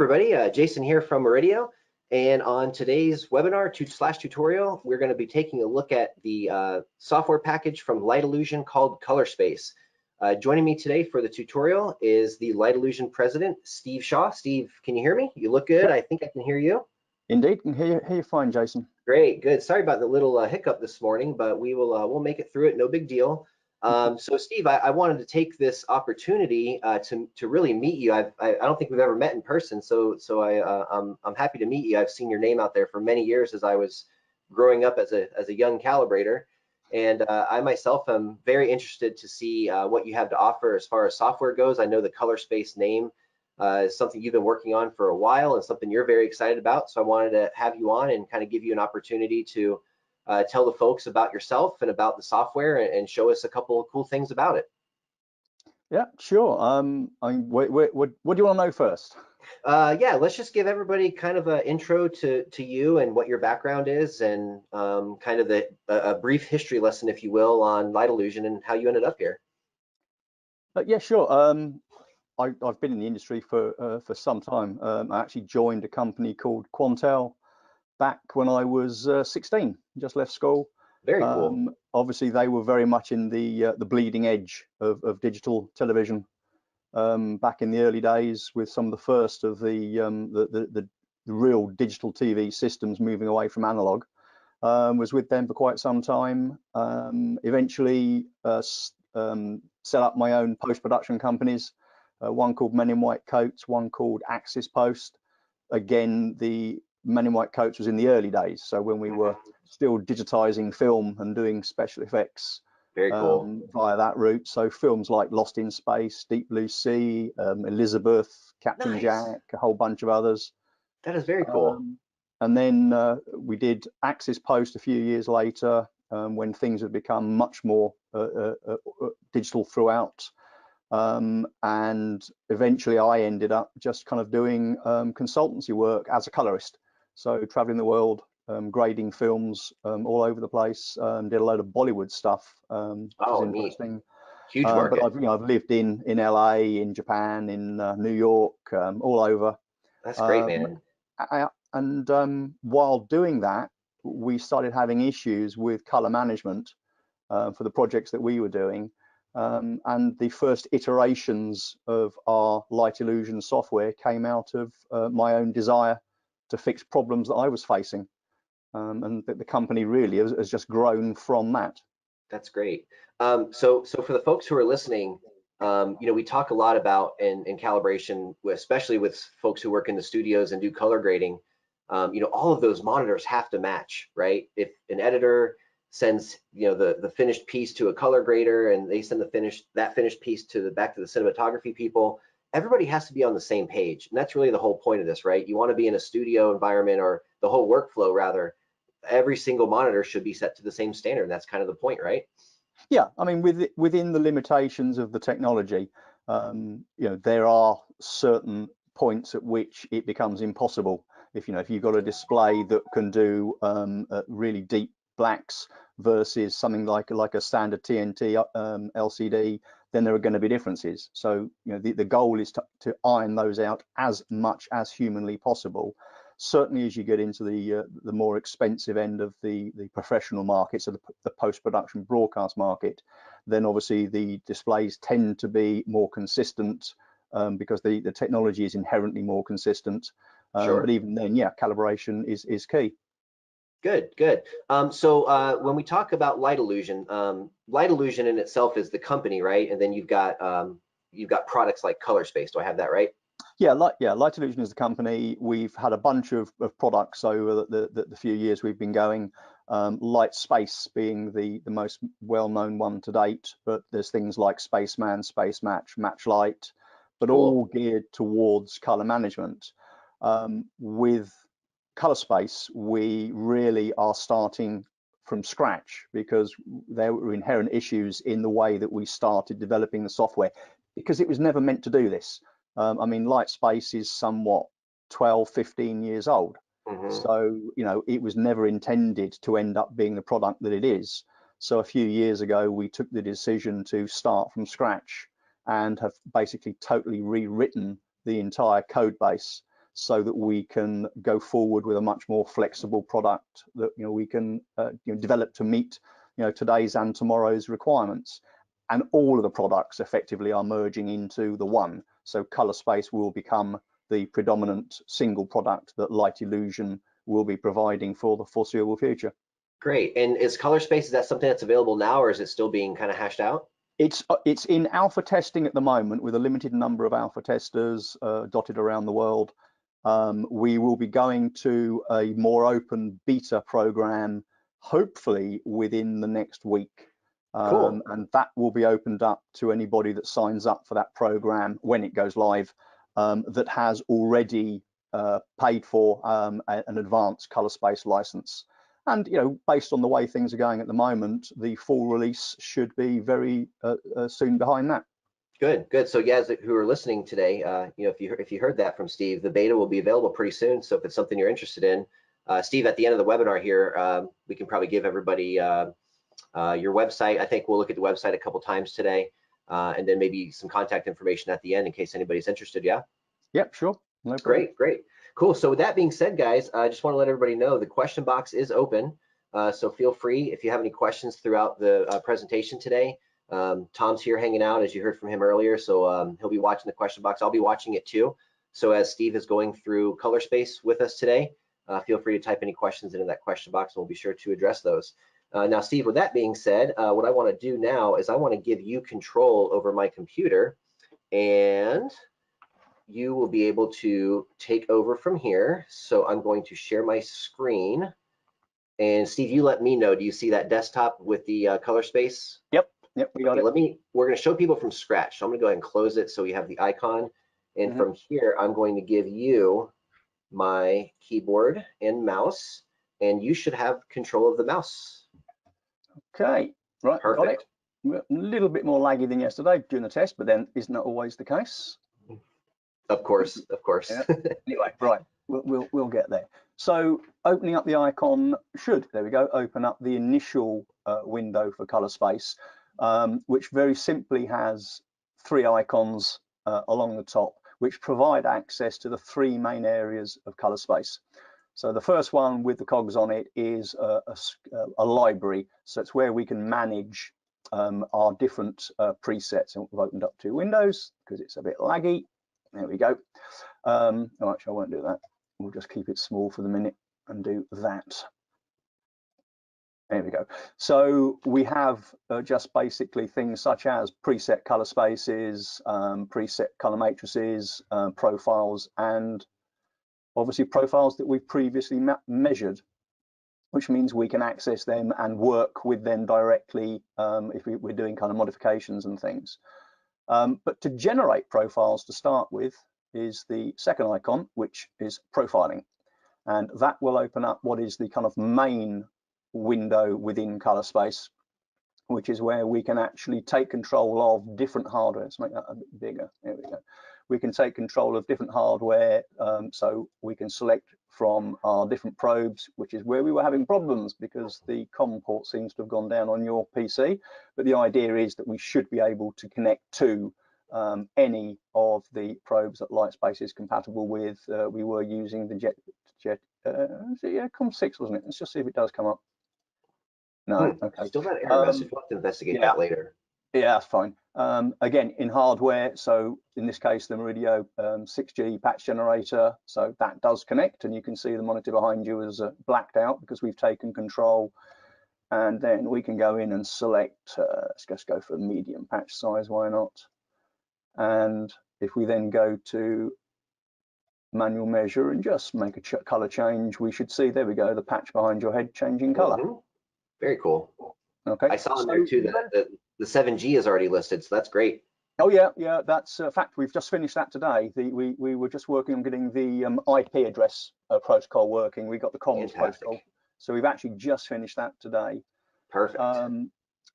everybody, Jason here from Meridio, and on today's webinar tutorial, we're going to be taking a look at the software package from Light Illusion called ColorSpace. Joining me today for the tutorial is the Light Illusion president, Steve Shaw. Steve, can you hear me? You look good. Yep. I think I can hear you. Indeed, can hear you fine, Jason. Great, good. Sorry about the little hiccup this morning, but we'll make it through it. No big deal. So Steve, I wanted to take this opportunity to really meet you. I don't think we've ever met in person, so I'm happy to meet you. I've seen your name out there for many years as I was growing up as a young calibrator, and I myself am very interested to see what you have to offer as far as software goes. I know the ColorSpace name is something you've been working on for a while and something you're very excited about. So I wanted to have you on and kind of give you an opportunity to tell the folks about yourself and about the software and show us a couple of cool things about it. Yeah, sure. What do you want to know first? Yeah, let's just give everybody kind of an intro to you and what your background is, and kind of a brief history lesson, if you will, on Light Illusion and how you ended up here. Yeah, sure. I've been in the industry for some time. I actually joined a company called Quantel back when I was 16, just left school. Very cool. Obviously, they were very much in the bleeding edge of digital television back in the early days, with some of the first of the real digital TV systems moving away from analog. Was with them for quite some time. Eventually set up my own post-production companies, one called Men in White Coats, one called Axis Post. Again, the Men in White Coats was in the early days, so when we were still digitizing film and doing special effects. Very cool. Via that route. So films like Lost in Space, Deep Blue Sea, Elizabeth, Captain Jack, a whole bunch of others. That is very cool. And then we did Axis Post a few years later, when things had become much more digital throughout. And eventually I ended up just kind of doing consultancy work as a colorist. So traveling the world, grading films all over the place. Did a load of Bollywood stuff, which is interesting. Neat. Huge market. But I've lived in LA, in Japan, in New York, all over. That's great, man. And while doing that, we started having issues with color management for the projects that we were doing. And the first iterations of our Light Illusion software came out of my own desire to fix problems that I was facing. And the company really has just grown from that. That's great. So for the folks who are listening, we talk a lot about in calibration, especially with folks who work in the studios and do color grading. All of those monitors have to match, right? If an editor sends the finished piece to a color grader and they send that finished piece back to the cinematography people, everybody has to be on the same page. And that's really the whole point of this, right? You want to be in a studio environment, or the whole workflow rather, every single monitor should be set to the same standard. That's kind of the point, right? Yeah, I mean, within the limitations of the technology, there are certain points at which it becomes impossible. If you've got a display that can do really deep blacks versus something like a standard TNT LCD, then there are going to be differences. So the goal is to iron those out as much as humanly possible. Certainly, as you get into the more expensive end of the professional market, so the post-production broadcast market, then obviously the displays tend to be more consistent because the technology is inherently more consistent. Sure. But even then, yeah, calibration is key. Good. So when we talk about Light Illusion in itself is the company, right? And then you've got products like ColorSpace. Do I have that right? Yeah, Light Illusion is the company. We've had a bunch of products over the few years we've been going. Light Space being the most well-known one to date, but there's things like Spaceman, Space Match, Match Light, but Cool. all geared towards color management. With ColorSpace, we really are starting from scratch because there were inherent issues in the way that we started developing the software, because it was never meant to do this. I mean, Light Space is somewhat 12, 15 years old. So, it was never intended to end up being the product that it is. So a few years ago, we took the decision to start from scratch and have basically totally rewritten the entire code base. so that we can go forward with a much more flexible product that we can develop to meet today's and tomorrow's requirements. And all of the products effectively are merging into the one. So Color Space will become the predominant single product that Light Illusion will be providing for the foreseeable future. Great. And is Color Space, is that something that's available now, or is it still being kind of hashed out? It's in alpha testing at the moment with a limited number of alpha testers dotted around the world. We will be going to a more open beta program, hopefully within the next week. Cool. And that will be opened up to anybody that signs up for that program when it goes live, that has already paid for an advanced Color Space license. And based on the way things are going at the moment, the full release should be very soon behind that. Good, good. So yeah, who are listening today, if you heard that from Steve, the beta will be available pretty soon. So if it's something you're interested in, Steve, at the end of the webinar here, we can probably give everybody your website. I think we'll look at the website a couple times today, and then maybe some contact information at the end in case anybody's interested. Yeah. Yep, sure. No problem. Great, great. Cool. So with that being said, guys, I just want to let everybody know the question box is open. So feel free if you have any questions throughout the presentation today. Tom's here hanging out, as you heard from him earlier. So he'll be watching the question box. I'll be watching it too. So as Steve is going through Color Space with us today, feel free to type any questions into that question box, and we'll be sure to address those. Now, Steve, with that being said, what I want to do now is I want to give you control over my computer, and you will be able to take over from here. So I'm going to share my screen. And Steve, you let me know, do you see that desktop with the Color Space? Yep, we got it. We're going to show people from scratch. So I'm going to go ahead and close it so we have the icon. And from here, I'm going to give you my keyboard and mouse, and you should have control of the mouse. Okay, right, Perfect. Got it. A little bit more laggy than yesterday during the test, but then isn't that always the case? Of course, of course. Yeah. Anyway, right, we'll get there. So opening up the icon should, there we go, open up the initial window for Color Space, which very simply has three icons along the top, which provide access to the three main areas of Color Space. So the first one with the cogs on it is a library. So it's where we can manage our different presets. And we've opened up two windows because it's a bit laggy. There we go. Oh, actually, I won't do that. We'll just keep it small for the minute and do that. There we go. So we have just basically things such as preset color spaces, preset color matrices, profiles, and obviously profiles that we've previously measured, which means we can access them and work with them directly if we're doing kind of modifications and things. But to generate profiles to start with is the second icon, which is profiling. And that will open up what is the kind of main window within Color Space, which is where we can actually take control of different hardware. Let's make that a bit bigger. There we go. We can take control of different hardware, so we can select from our different probes, which is where we were having problems because the COM port seems to have gone down on your PC. But the idea is that we should be able to connect to any of the probes that Lightspace is compatible with. We were using the COM6, wasn't it? Let's just see if it does come up. No, okay. Still that error message. We'll have to investigate that later. Yeah, that's fine. Again, in hardware, so in this case, the Meridio 6G patch generator, so that does connect, and you can see the monitor behind you is blacked out because we've taken control. And then we can go in and select, let's just go for a medium patch size, why not? And if we then go to manual measure and just make a color change, we should see, there we go, the patch behind your head changing color. Very cool. Okay. I saw in there too that the 7G is already listed, so that's great. Oh yeah, that's a fact. We've just finished that today. We were just working on getting the IP address protocol working. We got the comms protocol, so we've actually just finished that today. Perfect.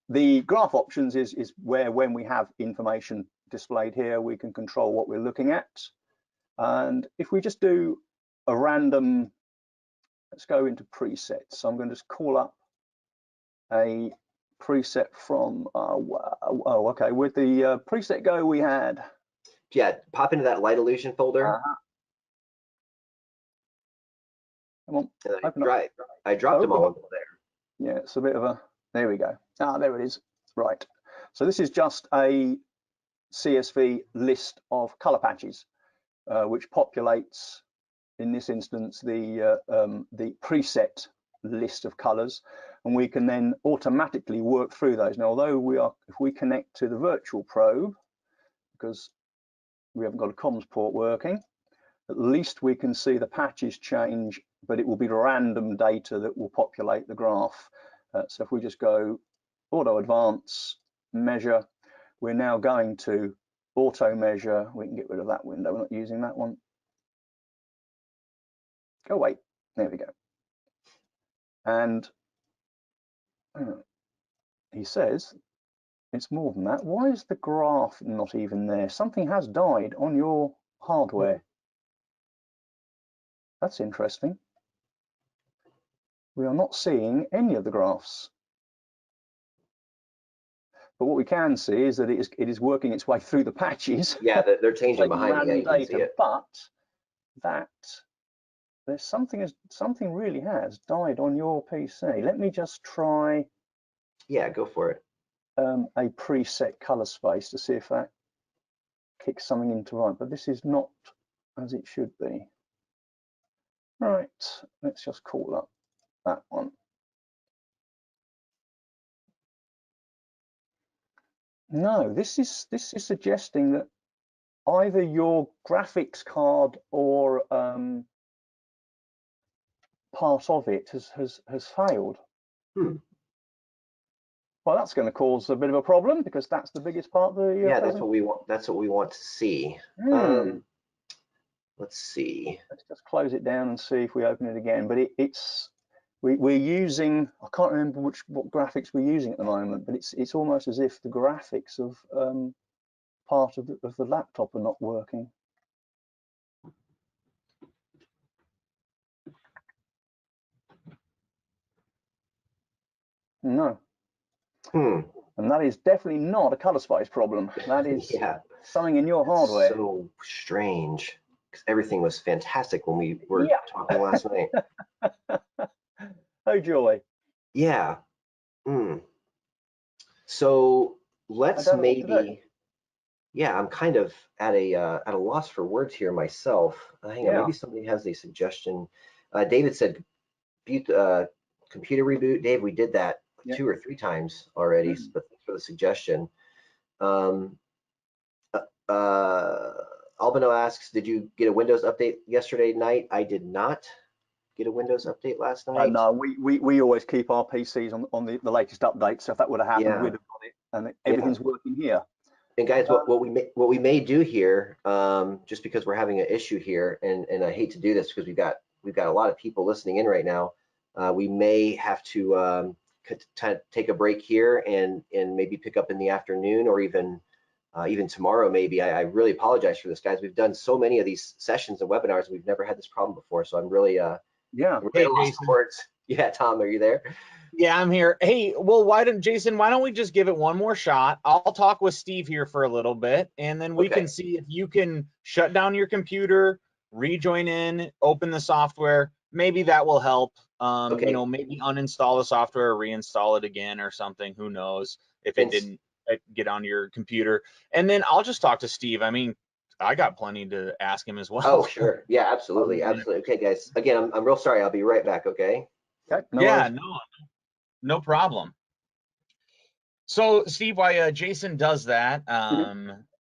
The graph options is where, when we have information displayed here, we can control what we're looking at. And if we just do a random, let's go into presets. So I'm going to just call up a preset from okay, with the preset go we had, pop into that Light Illusion folder. Come on, And open up. I dropped them Open all up. there. Yeah, it's a bit of a, there we go. Ah, there it is. Right. So this is just a CSV list of color patches, which populates, in this instance, the preset list of colors, and we can then automatically work through those. Now, although if we connect to the virtual probe, because we haven't got a comms port working, at least we can see the patches change, but it will be random data that will populate the graph. So if we just go auto advance, measure, we're now going to auto measure. We can get rid of that window, we're not using that one. Go away, there we go. And he says it's more than that. Why is the graph not even there? Something has died on your hardware. That's interesting. We are not seeing any of the graphs. But what we can see is that it is working its way through the patches. Yeah, they're changing behind me. Yeah, you can see it. But that there's something really has died on your PC. Let me just try. Yeah, go for it. A preset color space to see if that kicks something into right. But this is not as it should be. Right. Let's just call up that one. No, this is suggesting that either your graphics card or part of it has failed. Well, that's going to cause a bit of a problem because that's the biggest part of the yeah, that's what we want. That's what we want to see. Let's see. Let's just close it down and see if we open it again. But we're using, I can't remember what graphics we're using at the moment, but it's almost as if the graphics of part of the laptop are not working. No. And that is definitely not a color space problem. That is yeah, something in your hardware. So strange, because everything was fantastic when we were talking last night. Oh joy. Yeah. So let's maybe. Yeah, I'm kind of at a loss for words here myself. Hang on, maybe somebody has a suggestion. David said computer reboot. Dave, we did that 2 or 3 times already, but thanks for the suggestion. Albino asks, did you get a Windows update yesterday night? I did not get a Windows update last night. No, we always keep our PCs on the latest update. So if that would have happened, we'd have got it, and everything's working here. And guys, what we may do here, just because we're having an issue here, and I hate to do this because we've got a lot of people listening in right now. We may have to take a break here and maybe pick up in the afternoon or even tomorrow maybe. I really apologize for this, guys. We've done so many of these sessions and webinars, and we've never had this problem before. So I'm really Hey, Jason. words. Yeah, Tom, are you there? Yeah, I'm here. Hey, well, why don't we just give it one more shot? I'll talk with Steve here for a little bit, and then we can see if you can shut down your computer, rejoin in, open the software. Maybe that will help. You know, maybe uninstall the software or reinstall it again or something. Who knows if it didn't get on your computer. And then I'll just talk to Steve. I mean, I got plenty to ask him as well. Oh, sure. Yeah, absolutely. Absolutely. Okay, guys. Again, I'm real sorry. I'll be right back, okay? Okay. No problem. So, Steve, while Jason does that,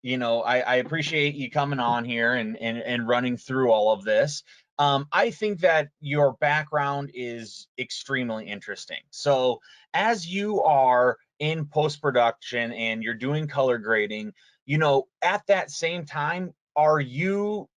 you know, I appreciate you coming on here and running through all of this. I think that your background is extremely interesting. So, as you are in post-production and you're doing color grading, you know, at that same time, are you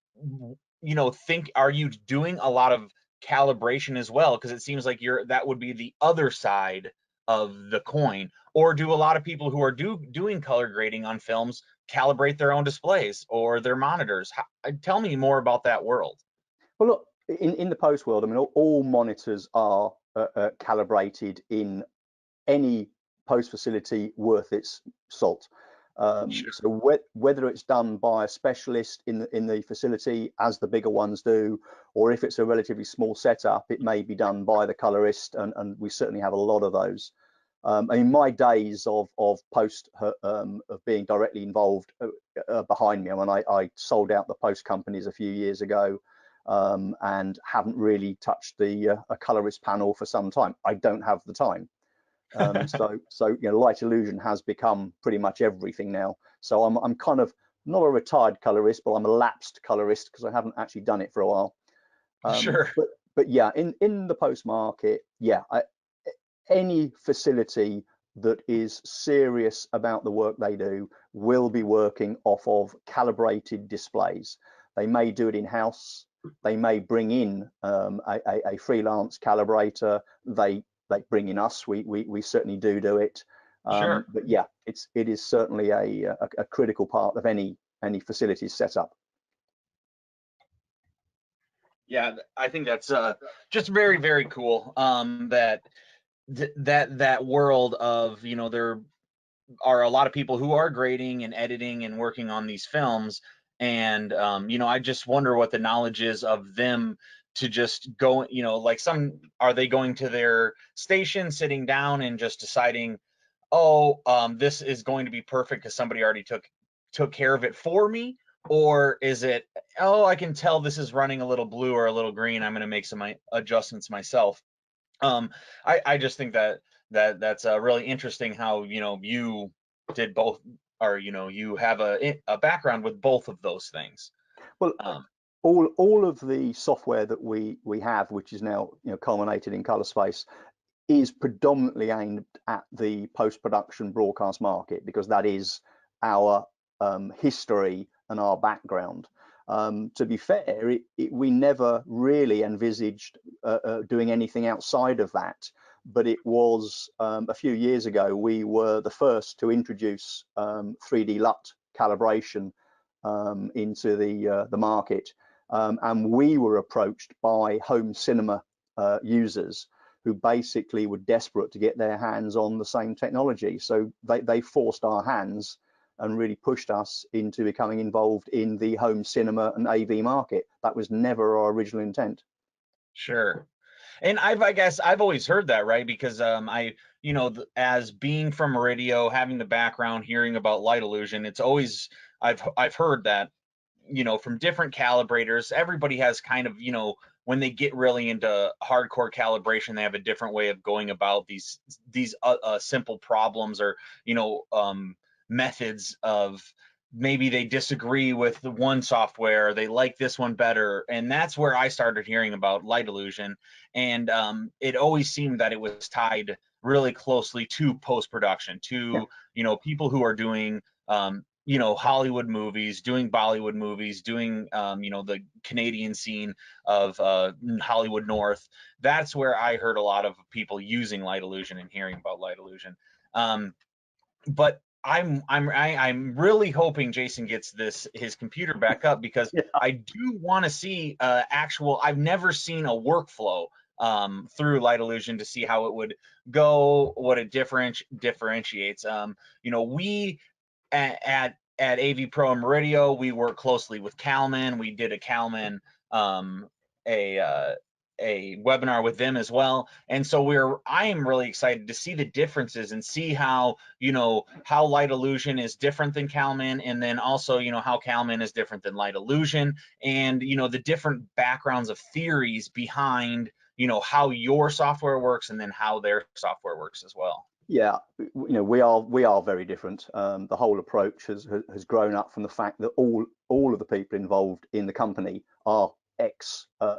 doing a lot of calibration as well? Because it seems like that would be the other side of the coin. Or do a lot of people who are doing color grading on films calibrate their own displays or their monitors? Tell me more about that world. Well, look, in the post world, I mean, all monitors are calibrated in any post facility worth its salt. Sure. So whether it's done by a specialist in the facility, as the bigger ones do, or if it's a relatively small setup, it may be done by the colorist, and we certainly have a lot of those. I mean, my days of post of being directly involved are behind me. I mean, I sold out the post companies a few years ago, and haven't really touched the a colorist panel for some time. I don't have the time. So you know, light illusion has become pretty much everything now. So I'm kind of not a retired colorist, but I'm a lapsed colorist because I haven't actually done it for a while. Sure. But yeah, in the post market, yeah, any facility that is serious about the work they do will be working off of calibrated displays. They may do it in-house. They may bring in a freelance calibrator. They bring in us. We certainly do it. Sure. But yeah, it is certainly a critical part of any facilities setup. Yeah, I think that's just very, very cool. That world of, you know, there are a lot of people who are grading and editing and working on these films, and you know, I just wonder what the knowledge is of them to just go, you know, like, some, are they going to their station, sitting down and just deciding, oh, this is going to be perfect because somebody already took care of it for me? Or is it, oh, I can tell this is running a little blue or a little green, I'm going to make some adjustments myself? I just think that's really interesting how, you know, you did both, or, you know, you have a background with both of those things. Well, Um, all of the software that we have, which is now, you know, culminated in color space, is predominantly aimed at the post-production broadcast market, because that is our history and our background. To be fair, we never really envisaged doing anything outside of that, but it was a few years ago we were the first to introduce 3D LUT calibration into the market, and we were approached by home cinema users who basically were desperate to get their hands on the same technology. So they forced our hands and really pushed us into becoming involved in the home cinema and AV market. That was never our original intent. sure. And I guess I've always heard that, right? Because you know, as being from radio, having the background, hearing about light illusion, it's always, I've heard that, you know, from different calibrators, everybody has kind of, you know, when they get really into hardcore calibration, they have a different way of going about these simple problems, or, you know, methods of, maybe they disagree with the one software, or they like this one better. And that's where I started hearing about light illusion. And it always seemed that it was tied really closely to post-production, Yeah. to, you know, people who are doing you know, Hollywood movies, doing Bollywood movies, doing you know, the Canadian scene of Hollywood North. That's where I heard a lot of people using light illusion and hearing about light illusion. But I'm really hoping Jason gets his computer back up, because Yeah. I do want to see actual. I've never seen a workflow through light illusion to see how it would go, what it differentiates. You know, we at AV Pro and Meridio, we work closely with Calman. We did a Calman a uh, a webinar with them as well, and so I am really excited to see the differences and see how, you know, how light illusion is different than Calman, and then also, you know, how Calman is different than light illusion, and, you know, the different backgrounds of theories behind, you know, how your software works and then how their software works as well. Yeah, you know, we are very different. The whole approach has grown up from the fact that all of the people involved in the company are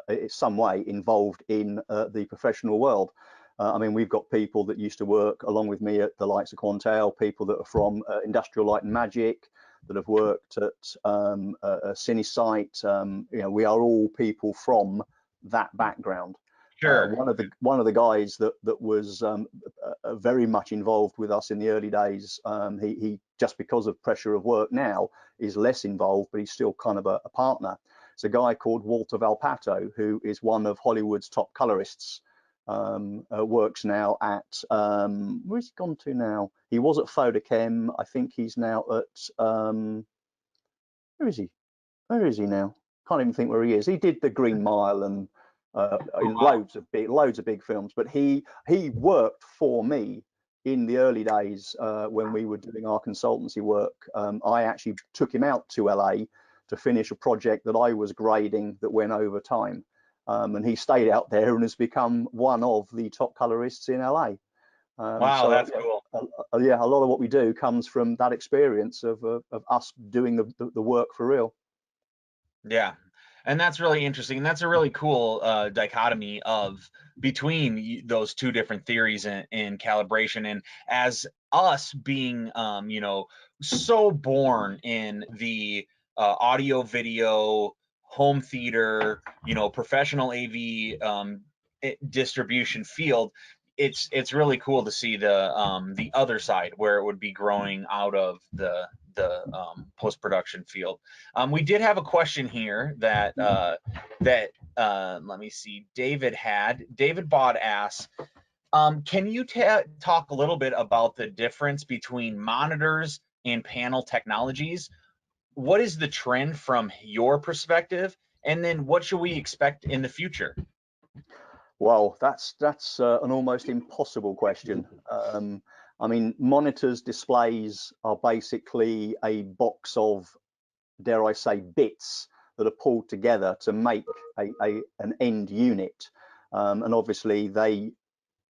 in some way involved in the professional world. I mean, we've got people that used to work along with me at the likes of Quantel, people that are from Industrial Light and Magic, that have worked at CineSite. You know, we are all people from that background. Sure. One of the guys that was very much involved with us in the early days, he just because of pressure of work now is less involved, but he's still kind of a partner. It's a guy called Walter Valpato, who is one of Hollywood's top colorists. works now at, where's he gone to now? He was at Photochem. I think he's now at, where is he? Where is he now? Can't even think where he is. He did The Green Mile and in loads of big films. But he worked for me in the early days when we were doing our consultancy work. I actually took him out to LA to finish a project that I was grading that went over time. And he stayed out there and has become one of the top colorists in LA. Wow, so, that's cool. Yeah, a lot of what we do comes from that experience of us doing the work for real. Yeah, and that's really interesting. And that's a really cool dichotomy of between those two different theories in calibration. And as us being, you know, so born in the audio, video, home theater, you know, professional AV distribution field, it's really cool to see the other side where it would be growing out of the post-production field. We did have a question here that let me see, David Bod asks, can you talk a little bit about the difference between monitors and panel technologies? What is the trend from your perspective, and then what should we expect in the future? Well, that's an almost impossible question. I mean, monitors, displays are basically a box of, dare I say, bits that are pulled together to make an end unit. And obviously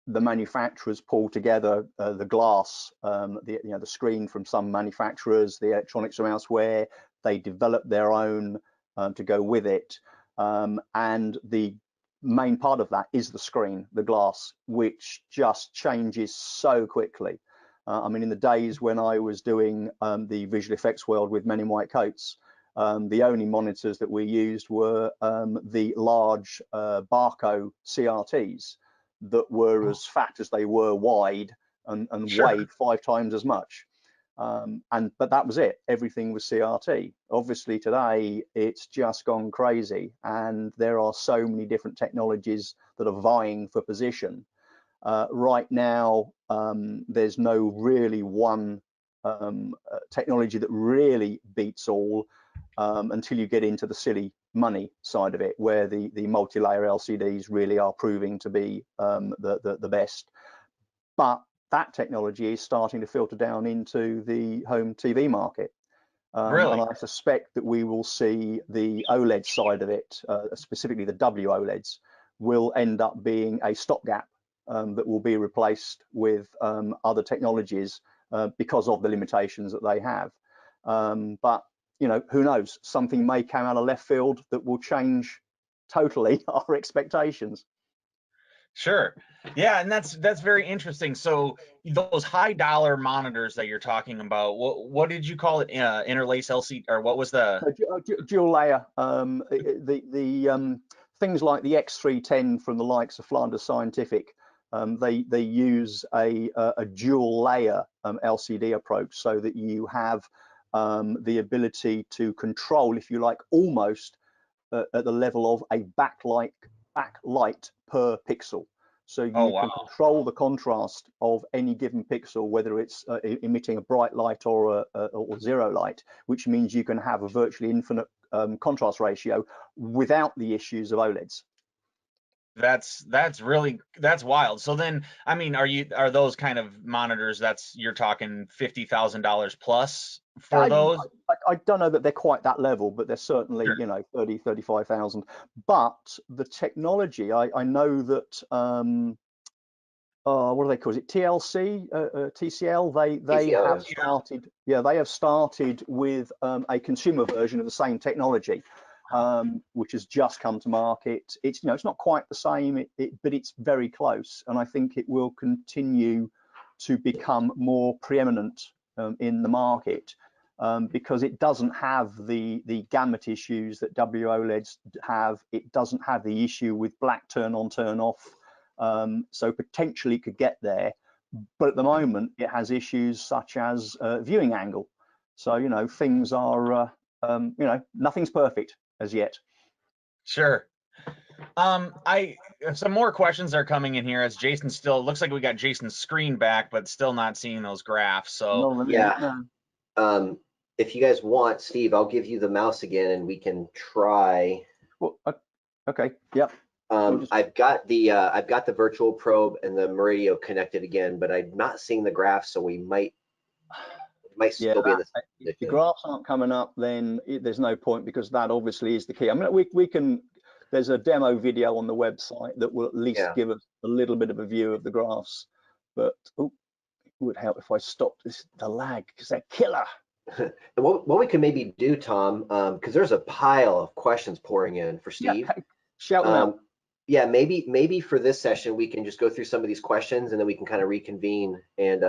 the manufacturers pull together the glass, the screen from some manufacturers, the electronics from elsewhere. They develop their own to go with it. And the main part of that is the screen, the glass, which just changes so quickly. I mean, in the days when I was doing the visual effects world with Men in White Coats, the only monitors that we used were the large Barco CRTs that were as fat as they were wide and Sure. weighed 5 times as much. But that was it. Everything was CRT. Obviously today it's just gone crazy, and there are so many different technologies that are vying for position. Right now, there's no really one technology that really beats all until you get into the silly money side of it, where the multi-layer LCDs really are proving to be the best. But that technology is starting to filter down into the home TV market. Really? And I suspect that we will see the OLED side of it, specifically the WOLEDs, will end up being a stopgap that will be replaced with other technologies because of the limitations that they have. But you know, who knows? Something may come out of left field that will change totally our expectations. Sure. Yeah, and that's very interesting. So those high dollar monitors that you're talking about, what did you call it? Interlace LCD, or what was the Dual layer? The things like the X310 from the likes of Flanders Scientific, they use a dual layer LCD approach, so that you have the ability to control, if you like, almost at the level of a backlight per pixel. So you can control the contrast of any given pixel, whether it's emitting a bright light or zero light, which means you can have a virtually infinite contrast ratio without the issues of OLEDs. That's wild. So then, I mean, are those kind of monitors you're talking $50,000 plus for those? I don't know that they're quite that level, but they're certainly, Sure. you know, 30, 35,000. But the technology, I know that what do they call it? TLC, TCL. They TCL, have started. Yeah, they have started with a consumer version of the same technology, which has just come to market. It's, you know, it's not quite the same, but it's very close, and I think it will continue to become more preeminent in the market. Because it doesn't have the gamut issues that WOLEDs have. It doesn't have the issue with black turn on, turn off. So potentially it could get there, but at the moment it has issues such as viewing angle. So, you know, things are, you know, nothing's perfect as yet. Sure. Some more questions are coming in here as Jason still looks like we got Jason's screen back, but still not seeing those graphs. So Not a minute, Yeah. no. If you guys want, Steve, I'll give you the mouse again and we can try. Well, okay, yep. We'll just- I've got the virtual probe and the Meridio connected again, but I'm not seeing the graph, so we might still be in this if the position. graphs aren't coming up, then there's no point, because that obviously is the key. I mean, we can, there's a demo video on the website that will at least Yeah. give us a little bit of a view of the graphs, but it would help if I stopped the lag, because they're killer. And what we can maybe do, Tom, because there's a pile of questions pouring in for Steve. Yeah, shout them out. Yeah, maybe for this session we can just go through some of these questions and then we can kind of reconvene and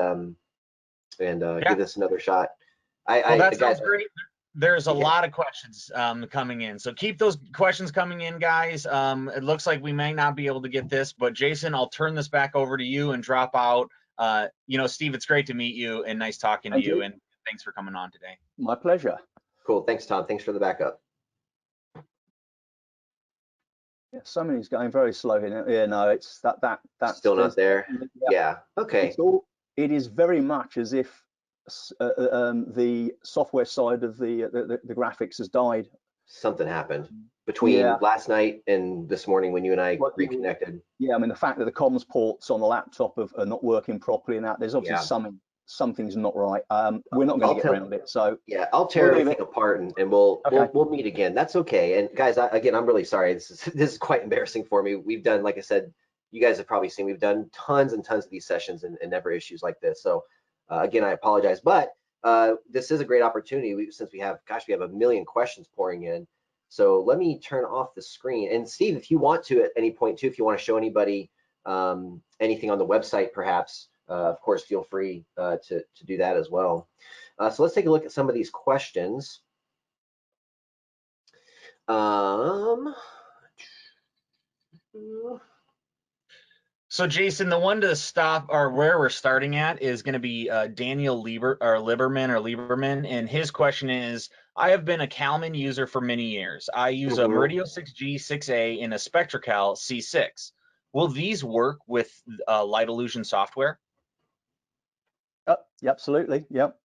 give this another shot. Well, that guys, sounds great. There's a Yeah. lot of questions coming in, so keep those questions coming in, guys. It looks like we may not be able to get this, but Jason, I'll turn this back over to you and drop out. Steve, it's great to meet you and nice talking to you, and thanks for coming on today. My pleasure. Cool. Thanks, Tom. Thanks for the backup. Yeah, somebody's going very slow here. Yeah, no, it's that's Still not there. Yeah. Yeah. Okay. It is very much as if the software side of the graphics has died. Something happened between last night and this morning when you and I Well, reconnected. Yeah, I mean, the fact that the comms ports on the laptop are not working properly, and that there's obviously something's not right. We're not going to get around it. So yeah, I'll tear everything apart and we'll meet again. That's okay. And guys, again, I'm really sorry. This is quite embarrassing for me. We've done, like I said, you guys have probably seen, we've done tons and tons of these sessions and never issues like this. So again, I apologize, but this is a great opportunity since we have a million questions pouring in. So let me turn off the screen. And Steve, if you want to at any point too, if you want to show anybody anything on the website, perhaps, of course, feel free to do that as well. So let's take a look at some of these questions. So Jason, the one to stop or where we're starting at is going to be Daniel Lieberman, and his question is: I have been a Calman user for many years. I use a Meridio 6G 6A and a SpectraCal C6. Will these work with Light Illusion software? Yeah, absolutely. Yep.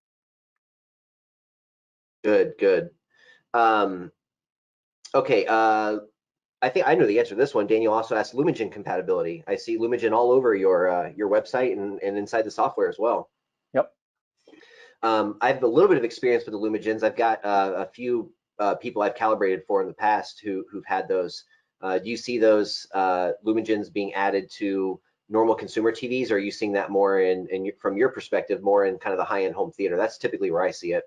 Good. Okay. I think I know the answer to this one. Daniel also asked Lumagen compatibility. I see Lumagen all over your website and inside the software as well. Yep. I have a little bit of experience with the Lumagens. I've got a few people I've calibrated for in the past who've had those. Do you see those Lumagens being added to normal consumer TVs, or are you seeing that more from your perspective, more in kind of the high-end home theater? That's typically where I see it.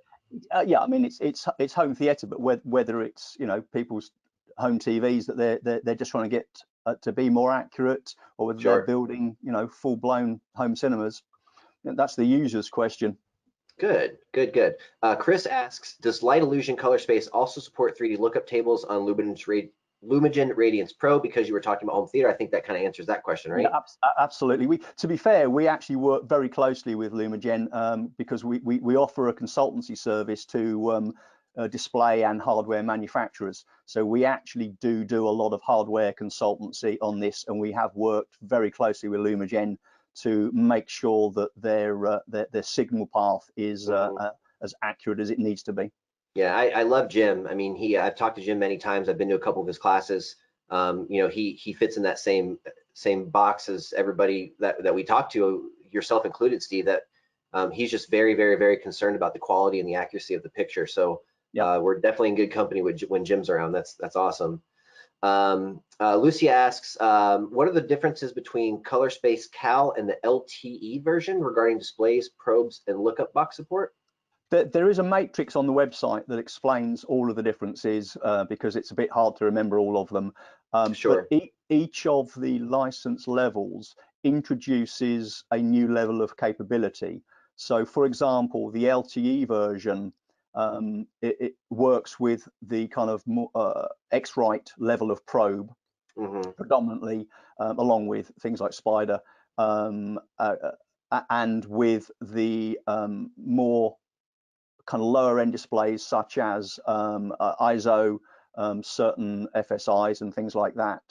Yeah, I mean, it's home theater, but whether it's people's home TVs that they're just trying to get to be more accurate, or whether they're building full-blown home cinemas, that's the user's question. Good. Chris asks, does Light Illusion Color Space also support 3D lookup tables on Lumagen Radiance Pro? Because you were talking about home theater, I think that kind of answers that question, right? Yeah, absolutely. To be fair, we actually work very closely with Lumagen because we offer a consultancy service to display and hardware manufacturers. So we actually do a lot of hardware consultancy on this, and we have worked very closely with Lumagen to make sure that their signal path is as accurate as it needs to be. Yeah, I love Jim. I mean, I've talked to Jim many times. I've been to a couple of his classes. He fits in that same box as everybody that we talk to, yourself included, Steve. That he's just very, very, very concerned about the quality and the accuracy of the picture. So we're definitely in good company when Jim's around. That's awesome. Lucy asks, what are the differences between Color Space Cal and the LTE version regarding displays, probes, and lookup box support? There is a matrix on the website that explains all of the differences because it's a bit hard to remember all of them. Sure. But each of the license levels introduces a new level of capability. So, for example, the LTE version, it works with the kind of X-Rite level of probe, predominantly, along with things like Spider, and with the more kind of lower end displays such as ISO certain FSIs and things like that.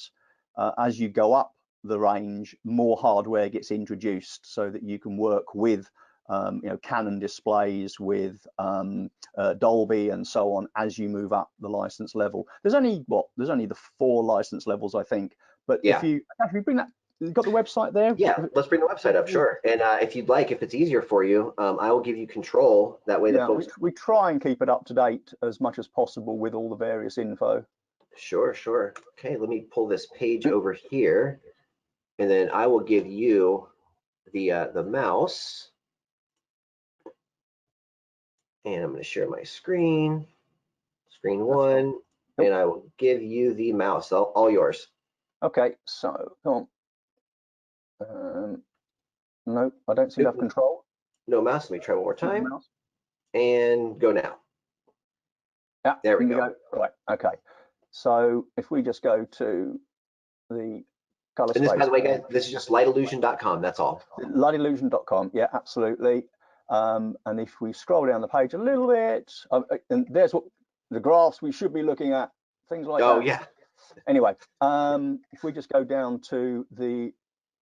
As you go up the range, more hardware gets introduced so that you can work with Canon displays, with Dolby and so on as you move up the license level. There's only the 4 license levels, I think. But Yeah. if you bring that, you've got the website there? Yeah, let's bring the website up, sure. And if you'd like, if it's easier for you, I will give you control. That way the folks... we try and keep it up to date as much as possible with all the various info. Sure, sure. Okay, let me pull this page over here, and then I will give you the mouse. And I'm going to share my screen 1, and I will give you the mouse, all yours. Okay, so come on. No, I don't seem to have control. No mouse. Let me try one more time. And go now. Yeah, there we go. Right, okay. So if we just go to the color and this, space. by the way, guys, this is just lightillusion.com. That's all. Lightillusion.com. Yeah, absolutely. And if we scroll down the page a little bit, and there's what the graphs we should be looking at, things like that. Oh, yeah. Anyway, if we just go down to the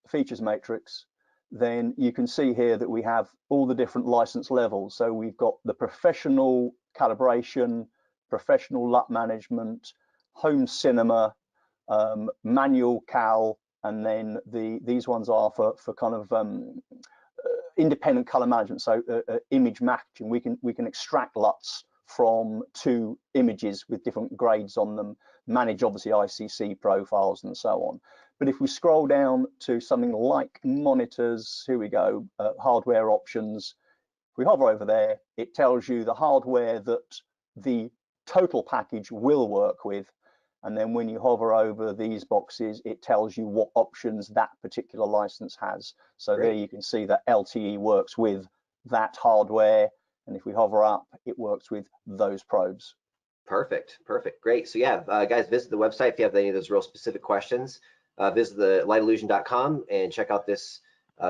features matrix, then you can see here that we have all the different license levels. So we've got the professional calibration, professional LUT management, home cinema, manual cal, and then these ones are for kind of independent color management. So image matching, we can extract LUTs from 2 images with different grades on them, manage obviously ICC profiles and so on. But if we scroll down to something like monitors, here we go, hardware options. If we hover over there, it tells you the hardware that the total package will work with. And then when you hover over these boxes, it tells you what options that particular license has. So There you can see that LTE works with that hardware. And if we hover up, it works with those probes. Perfect. Great. So yeah, guys, visit the website if you have any of those real specific questions. Visit the lightillusion.com and check out this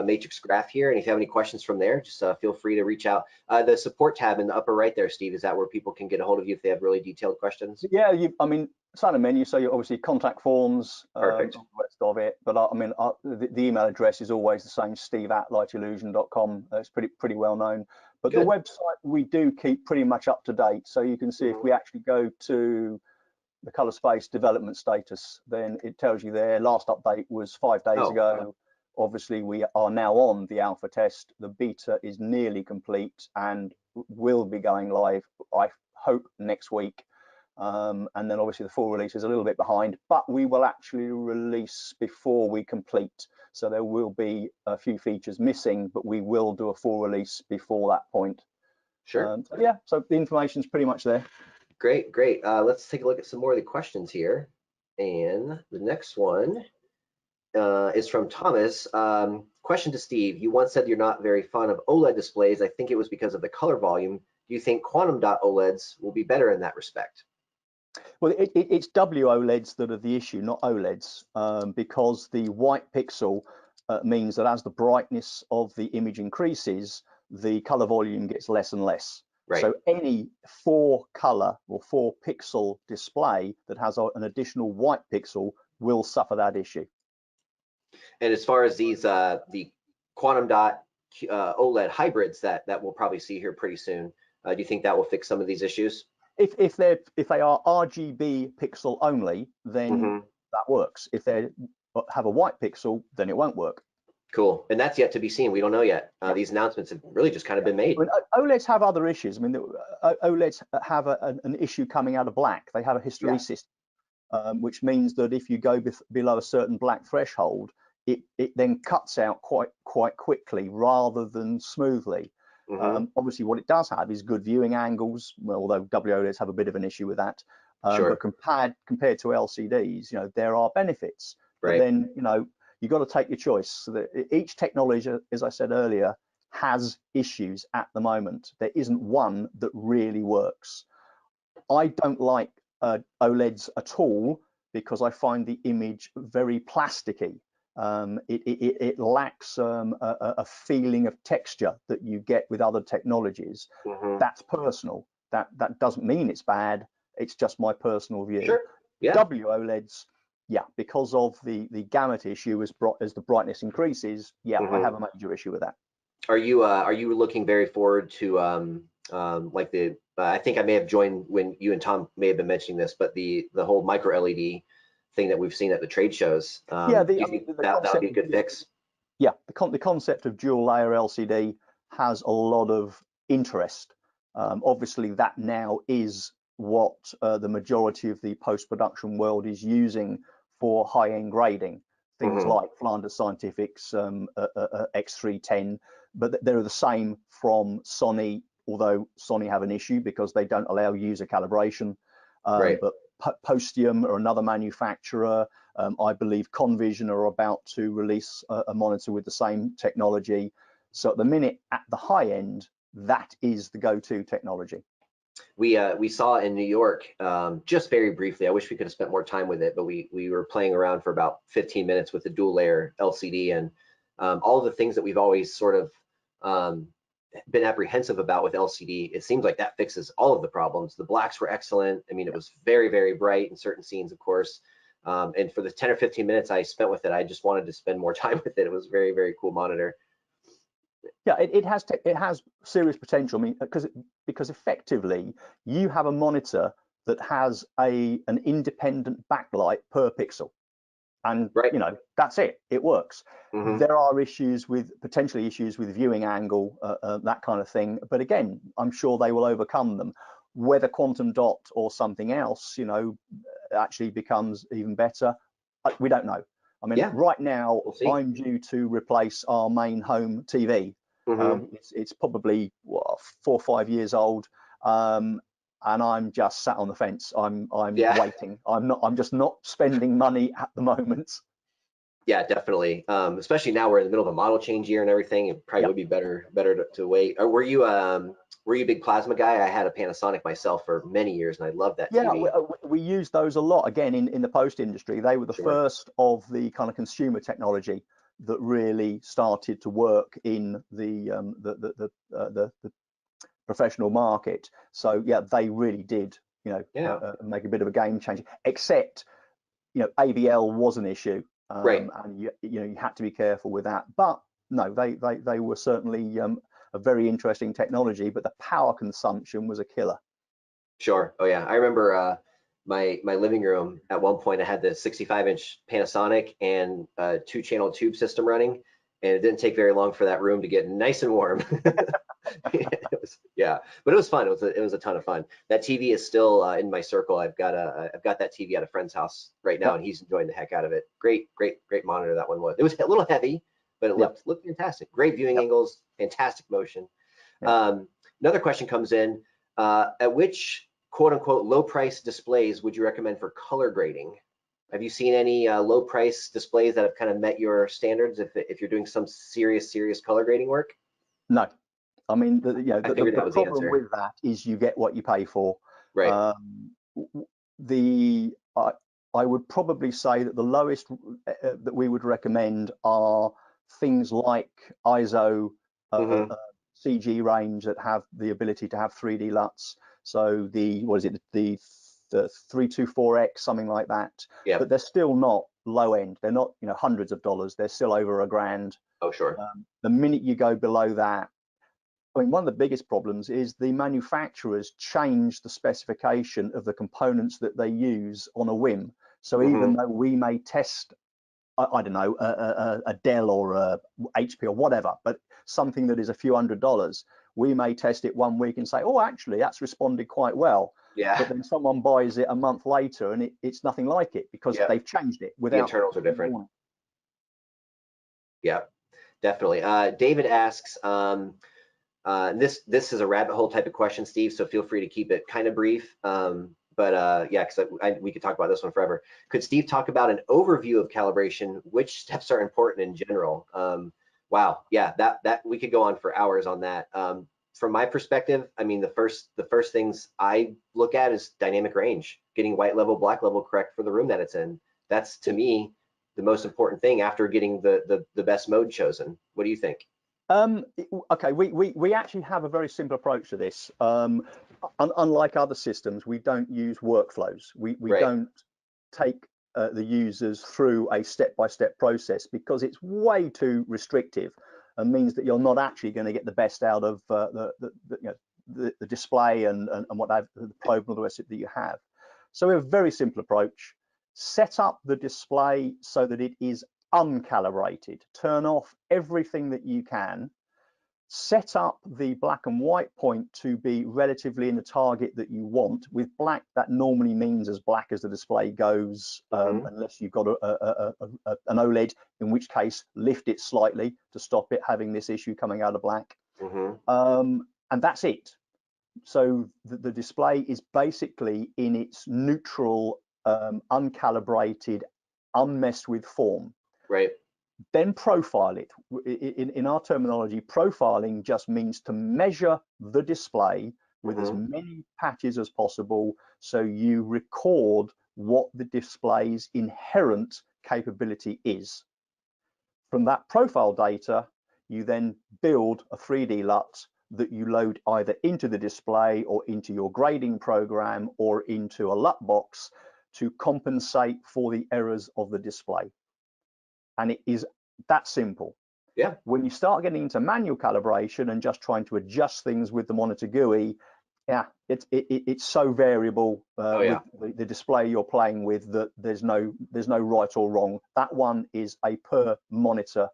matrix graph here. And if you have any questions from there, just feel free to reach out. The support tab in the upper right there, Steve, is that where people can get a hold of you if they have really detailed questions? Yeah, I mean, it's on a menu, so you obviously contact forms, Perfect. the rest of it. But I mean, the email address is always the same, steve@lightillusion.com. It's pretty well known. But Good. the website we do keep pretty much up to date. So you can see if we actually go to the color space development status, then it tells you there. Last update was 5 days ago. Obviously, we are now on the alpha test. The beta is nearly complete and will be going live, I hope, next week. And then obviously the full release is a little bit behind, but we will actually release before we complete. So there will be a few features missing, but we will do a full release before that point. Sure. Yeah, so the information is pretty much there. Great. Let's take a look at some more of the questions here. And the next one is from Thomas. Question to Steve. You once said you're not very fond of OLED displays. I think it was because of the color volume. Do you think quantum dot OLEDs will be better in that respect? Well, it's WOLEDs that are the issue, not OLEDs, because the white pixel means that as the brightness of the image increases, the color volume gets less and less. Right. So any 4-color or 4-pixel display that has an additional white pixel will suffer that issue. And as far as these the quantum dot OLED hybrids that we'll probably see here pretty soon, do you think that will fix some of these issues? If they are RGB pixel only, then that works. If they have a white pixel, then it won't work. Cool. And that's yet to be seen. We don't know yet. These announcements have really just kind of been made. I mean, OLEDs have other issues. I mean, OLEDs have an issue coming out of black. They have a hysteresis, which means that if you go below a certain black threshold, it then cuts out quite quickly rather than smoothly. Obviously, what it does have is good viewing angles, well, although WOLEDs have a bit of an issue with that. Sure. But compared to LCDs, there are benefits. Right. But then, you've got to take your choice. So that each technology, as I said earlier, has issues at the moment. There isn't one that really works. I don't like OLEDs at all because I find the image very plasticky. It lacks a feeling of texture that you get with other technologies. That's personal. That doesn't mean it's bad. It's just my personal view. Sure. Yeah. WOLEDs, yeah, because of the gamut issue as the brightness increases, yeah, I have a major issue with that. Are you looking very forward to like the I think I may have joined when you and Tom may have been mentioning this, but the whole micro LED thing that we've seen at the trade shows. Yeah, do you think that would be a good fix? Yeah, the concept of dual layer LCD has a lot of interest. Obviously, that now is what the majority of the post-production world is using for high-end grading. Things like Flanders Scientific's X310, but they're the same from Sony, although Sony have an issue because they don't allow user calibration. Right. But Postium or another manufacturer, I believe Convision are about to release a monitor with the same technology. So at the minute, at the high end, that is the go-to technology. We saw in New York, just very briefly, I wish we could have spent more time with it, but we were playing around for about 15 minutes with the dual layer LCD, and all of the things that we've always sort of been apprehensive about with LCD, it seems like that fixes all of the problems. The blacks were excellent. I mean, it was very, very bright in certain scenes, of course. And for the 10 or 15 minutes I spent with it, I just wanted to spend more time with it. It was a very, very cool monitor. Yeah, it has serious potential. I mean, because effectively you have a monitor that has an independent backlight per pixel, and right. You know, that's it. It works. There are potentially issues with viewing angle, that kind of thing. But again, I'm sure they will overcome them. Whether quantum dot or something else, you know, actually becomes even better, we don't know. I mean, right now I'm due to replace our main home TV. It's probably 4 or 5 years old, and I'm just sat on the fence. I'm waiting. I'm just not spending money at the moment. Yeah, definitely. Especially now we're in the middle of a model change year and everything. It probably would be better to wait. Or were you a big plasma guy? I had a Panasonic myself for many years, and I loved that TV. Yeah, we use those a lot. Again, in the post industry, they were the first of the kind of consumer technology that really started to work in the professional market. So yeah, they really did, you know, make a bit of a game changer. Except, you know, AVL was an issue, and you know, you had to be careful with that. But no, they were certainly a very interesting technology, but the power consumption was a killer. Sure. Oh yeah, I remember my living room at one point. I had the 65-inch Panasonic and a 2-channel tube system running, and it didn't take very long for that room to get nice and warm. But it was fun. It was a ton of fun. That TV is still in my circle. I've got that TV at a friend's house right now, and he's enjoying the heck out of it. Great monitor that one was. It was a little heavy, but it looked fantastic. Great viewing angles, fantastic motion. Another question comes in: at which quote unquote low price displays would you recommend for color grading? Have you seen any low price displays that have kind of met your standards if you're doing some serious color grading work? No. I mean, the problem with that is you get what you pay for. Right. I would probably say that the lowest that we would recommend are things like ISO CG range that have the ability to have 3D LUTs. So the 324X, something like that. Yeah. But they're still not low end. They're not, you know, hundreds of dollars. They're still over $1,000. Oh, sure. The minute you go below that, I mean, one of the biggest problems is the manufacturers change the specification of the components that they use on a whim. So even though we may test, I don't know, a Dell or a HP or whatever, but something that is a few $100s, we may test it 1 week and say, oh, actually, that's responded quite well. Yeah. But then someone buys it a month later and it's nothing like it because they've changed it without. The internals are different. Yeah, definitely. David asks, this is a rabbit hole type of question, Steve, so feel free to keep it kind of brief. But yeah, because we could talk about this one forever. Could Steve talk about an overview of calibration? Which steps are important in general? Wow, yeah, that we could go on for hours on that. From my perspective, I mean, the first things I look at is dynamic range, getting white level, black level correct for the room that it's in. That's, to me, the most important thing after getting the best mode chosen. What do you think? Okay, we actually have a very simple approach to this. unlike other systems, we don't use workflows. We Right. don't take the users through a step-by-step process, because it's way too restrictive and means that you're not actually going to get the best out of the display and the probe and all the rest of it that you have. So we have a very simple approach. Set up the display so that it is uncalibrated. Turn off everything that you can. Set up the black and white point to be relatively in the target that you want. With black, that normally means as black as the display goes, unless you've got an OLED, in which case lift it slightly to stop it having this issue coming out of black. And that's it. So the display is basically in its neutral, uncalibrated, unmessed with form. Right. Then profile it. In our terminology, profiling just means to measure the display with as many patches as possible, so you record what the display's inherent capability is. From that profile data, you then build a 3D LUT that you load either into the display or into your grading program or into a LUT box to compensate for the errors of the display. And it is that simple. Yeah. When you start getting into manual calibration and just trying to adjust things with the monitor GUI, yeah, it's so variable with the display you're playing with that there's no right or wrong. That one is a per monitor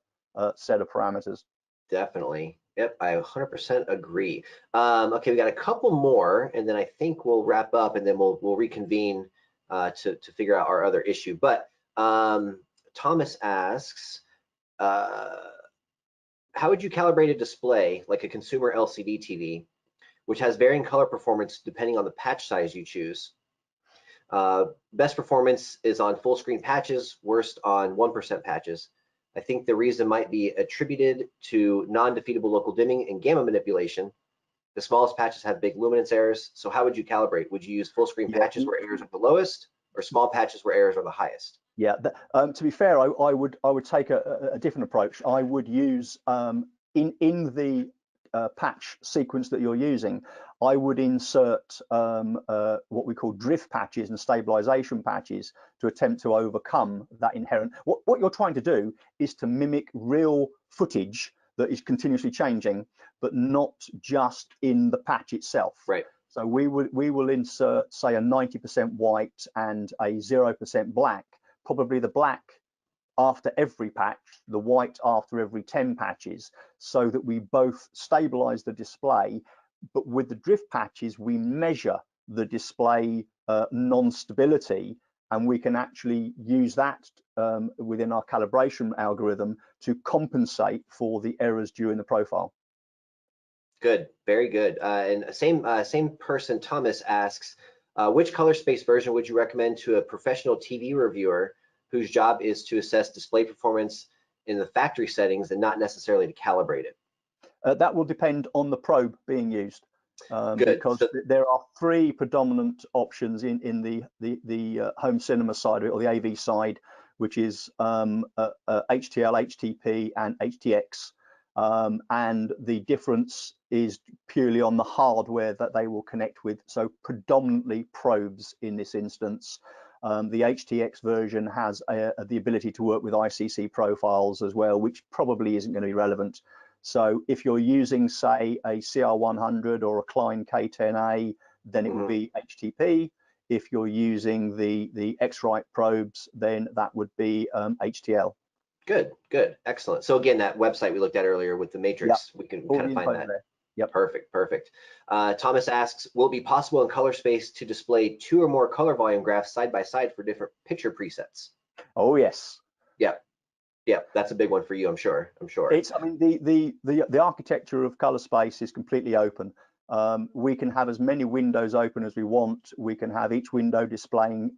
set of parameters. Definitely. Yep, I 100% agree. Okay, we got a couple more, and then I think we'll wrap up, and then we'll reconvene to figure out our other issue. But Thomas asks, how would you calibrate a display like a consumer LCD TV, which has varying color performance depending on the patch size you choose? Best performance is on full screen patches, worst on 1% patches. I think the reason might be attributed to non-defeatable local dimming and gamma manipulation. The smallest patches have big luminance errors. So how would you calibrate? Would you use full screen patches where errors are the lowest, or small patches where errors are the highest? Yeah, to be fair, I would take a different approach. I would use in the patch sequence that you're using, I would insert what we call drift patches and stabilization patches to attempt to overcome that inherent. What you're trying to do is to mimic real footage that is continuously changing, but not just in the patch itself. Right. So we will insert, say, a 90% white and a 0% black. Probably the black after every patch, the white after every 10 patches, so that we both stabilize the display, but with the drift patches, we measure the display non-stability, and we can actually use that within our calibration algorithm to compensate for the errors during the profile. Good, very good. And same person, Thomas, asks, which color space version would you recommend to a professional TV reviewer whose job is to assess display performance in the factory settings and not necessarily to calibrate it? That will depend on the probe being used, because there are three predominant options in the home cinema side of it, or the AV side, which is HTL, HTP, and HTX. And the difference is purely on the hardware that they will connect with. So predominantly probes in this instance. The HTX version has the ability to work with ICC profiles as well, which probably isn't going to be relevant. So if you're using, say, a CR100 or a Klein K10A, then it would be HTP. If you're using the X-Rite probes, then that would be HTL. Good, good, excellent. So again, that website we looked at earlier with the matrix, we can kind of find that. Yep. Perfect, perfect. Thomas asks, will it be possible in color space to display 2 or more color volume graphs side by side for different picture presets? Oh yes. Yeah, yeah, that's a big one for you, I'm sure. It's, I mean, the architecture of color space is completely open. We can have as many windows open as we want. We can have each window displaying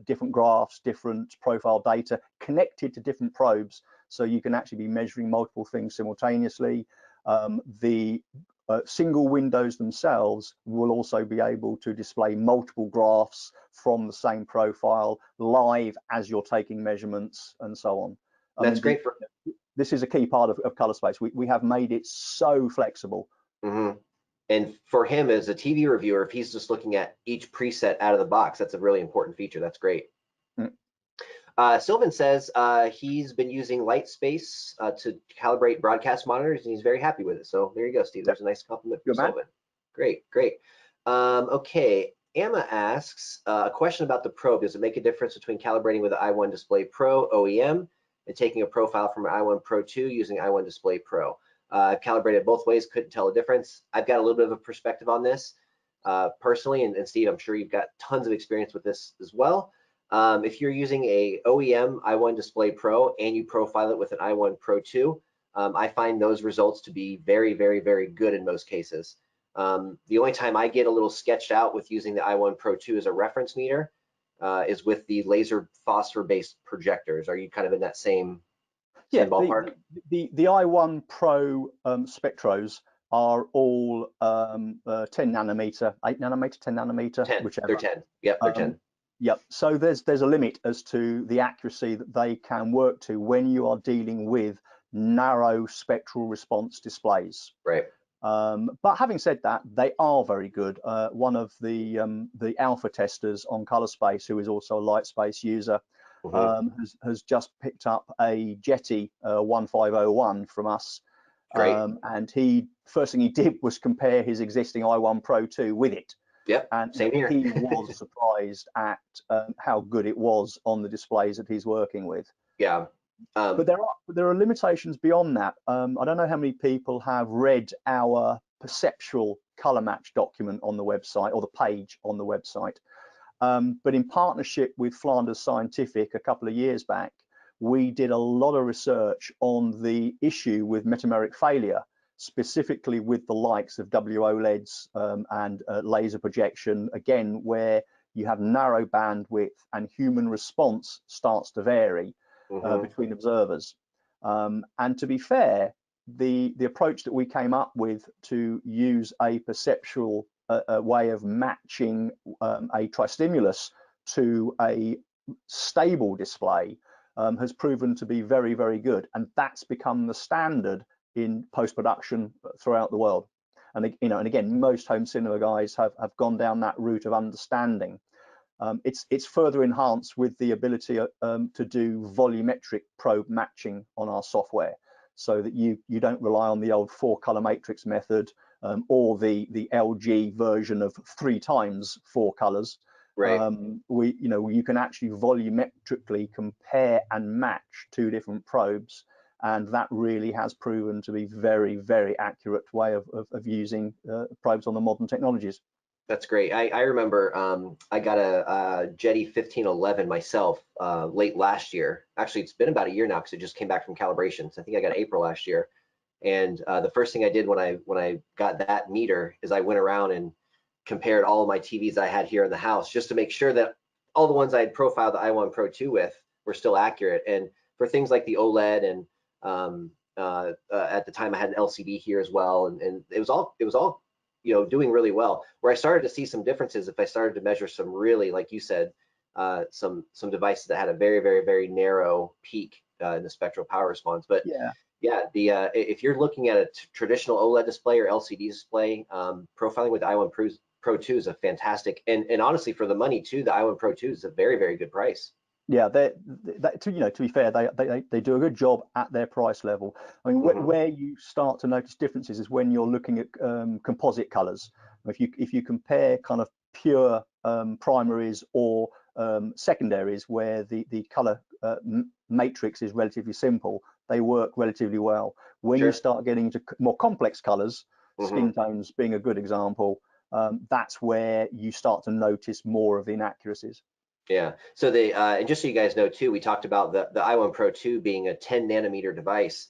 different graphs, different profile data connected to different probes, so you can actually be measuring multiple things simultaneously. The single windows themselves will also be able to display multiple graphs from the same profile live as you're taking measurements and so on. That's great. This is a key part of color space. We have made it so flexible. And for him as a TV reviewer, if he's just looking at each preset out of the box, that's a really important feature. That's great. Mm. Sylvan says he's been using Lightspace to calibrate broadcast monitors, and he's very happy with it. So there you go, Steve. There's a nice compliment from Sylvan. Great, great. Okay, Emma asks a question about the probe. Does it make a difference between calibrating with the i1 Display Pro OEM and taking a profile from an i1 Pro 2 using i1 Display Pro? I've calibrated both ways, couldn't tell a difference. I've got a little bit of a perspective on this personally, and Steve, I'm sure you've got tons of experience with this as well. If you're using a OEM i1 Display Pro and you profile it with an i1 Pro 2, I find those results to be very, very, very good in most cases. The only time I get a little sketched out with using the i1 Pro 2 as a reference meter is with the laser phosphor-based projectors. Are you kind of in that same ballpark? The i1 Pro spectros are all 10 nanometer, 8 nanometer, 10 nanometer, 10. whichever. They're 10. Yep, they're 10. Yep. So there's a limit as to the accuracy that they can work to when you are dealing with narrow spectral response displays. Right. But having said that, they are very good. One of the alpha testers on ColorSpace, who is also a Lightspace user, has just picked up a Jetty 1501 from us. Great. And first thing he did was compare his existing i1 Pro 2 with it. Yep, and same here. He was surprised at how good it was on the displays that he's working with. Yeah. But there are limitations beyond that. I don't know how many people have read our perceptual color match document on the website, or the page on the website. But in partnership with Flanders Scientific a couple of years back, we did a lot of research on the issue with metameric failure, specifically with the likes of WOLEDs and laser projection, again, where you have narrow bandwidth and human response starts to vary between observers. And to be fair, the approach that we came up with to use a perceptual way of matching a tristimulus to a stable display has proven to be very, very good. And that's become the standard in post-production throughout the world. And and again, most home cinema guys have gone down that route of understanding. It's further enhanced with the ability to do volumetric probe matching on our software, so that you don't rely on the old 4-color matrix method or the LG version of 3 times 4 colors. Right. You can actually volumetrically compare and match 2 different probes, and that really has proven to be very, very accurate way of using probes on the modern technologies. That's great. I remember I got a Jetty 1511 myself late last year. Actually, it's been about a year now because it just came back from calibration. So I think I got it April last year. And the first thing I did when I got that meter is I went around and compared all of my TVs I had here in the house just to make sure that all the ones I had profiled the i1 Pro 2 with were still accurate. And for things like the OLED and at the time I had an LCD here as well, and it was all doing really well. Where I started to see some differences if I started to measure some really, like you said, some devices that had a very, very, very narrow peak in the spectral power response. But if you're looking at a traditional OLED display or LCD display, profiling with the i1 Pro 2 is a fantastic, and honestly for the money too, the i1 Pro 2 is a very, very good price. Yeah, to be fair, they do a good job at their price level. I mean, where you start to notice differences is when you're looking at composite colors. If you compare kind of pure primaries or secondaries, where the color matrix is relatively simple, they work relatively well. When you start getting into more complex colors, skin tones being a good example, that's where you start to notice more of the inaccuracies. Yeah. So and just so you guys know too, we talked about the i1 Pro 2 being a 10 nanometer device,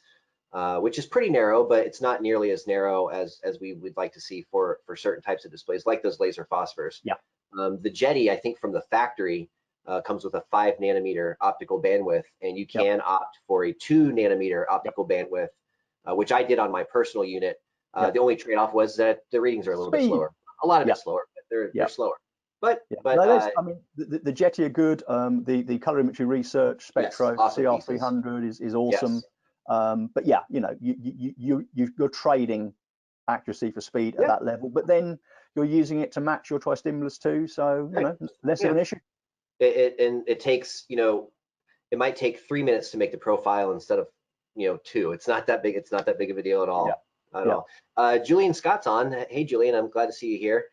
which is pretty narrow, but it's not nearly as narrow as we would like to see for certain types of displays, like those laser phosphors. Yeah. The Jetty, I think from the factory, comes with a 5 nanometer optical bandwidth, and you can opt for a 2 nanometer optical bandwidth, which I did on my personal unit. The only trade-off was that the readings are a little bit slower. A lot of it slower, but they're slower. But I mean, the Jetty are good. The colorimetry research Spectro CR300 is awesome. But yeah, you're trading accuracy for speed at that level, but then you're using it to match your tri-stimulus too, so you know, less of an issue. It takes, you know, it might take 3 minutes to make the profile instead of, you know, 2. It's not that big. It's not that big of a deal at all. At all. Julian Scott's on. Hey, Julian, I'm glad to see you here.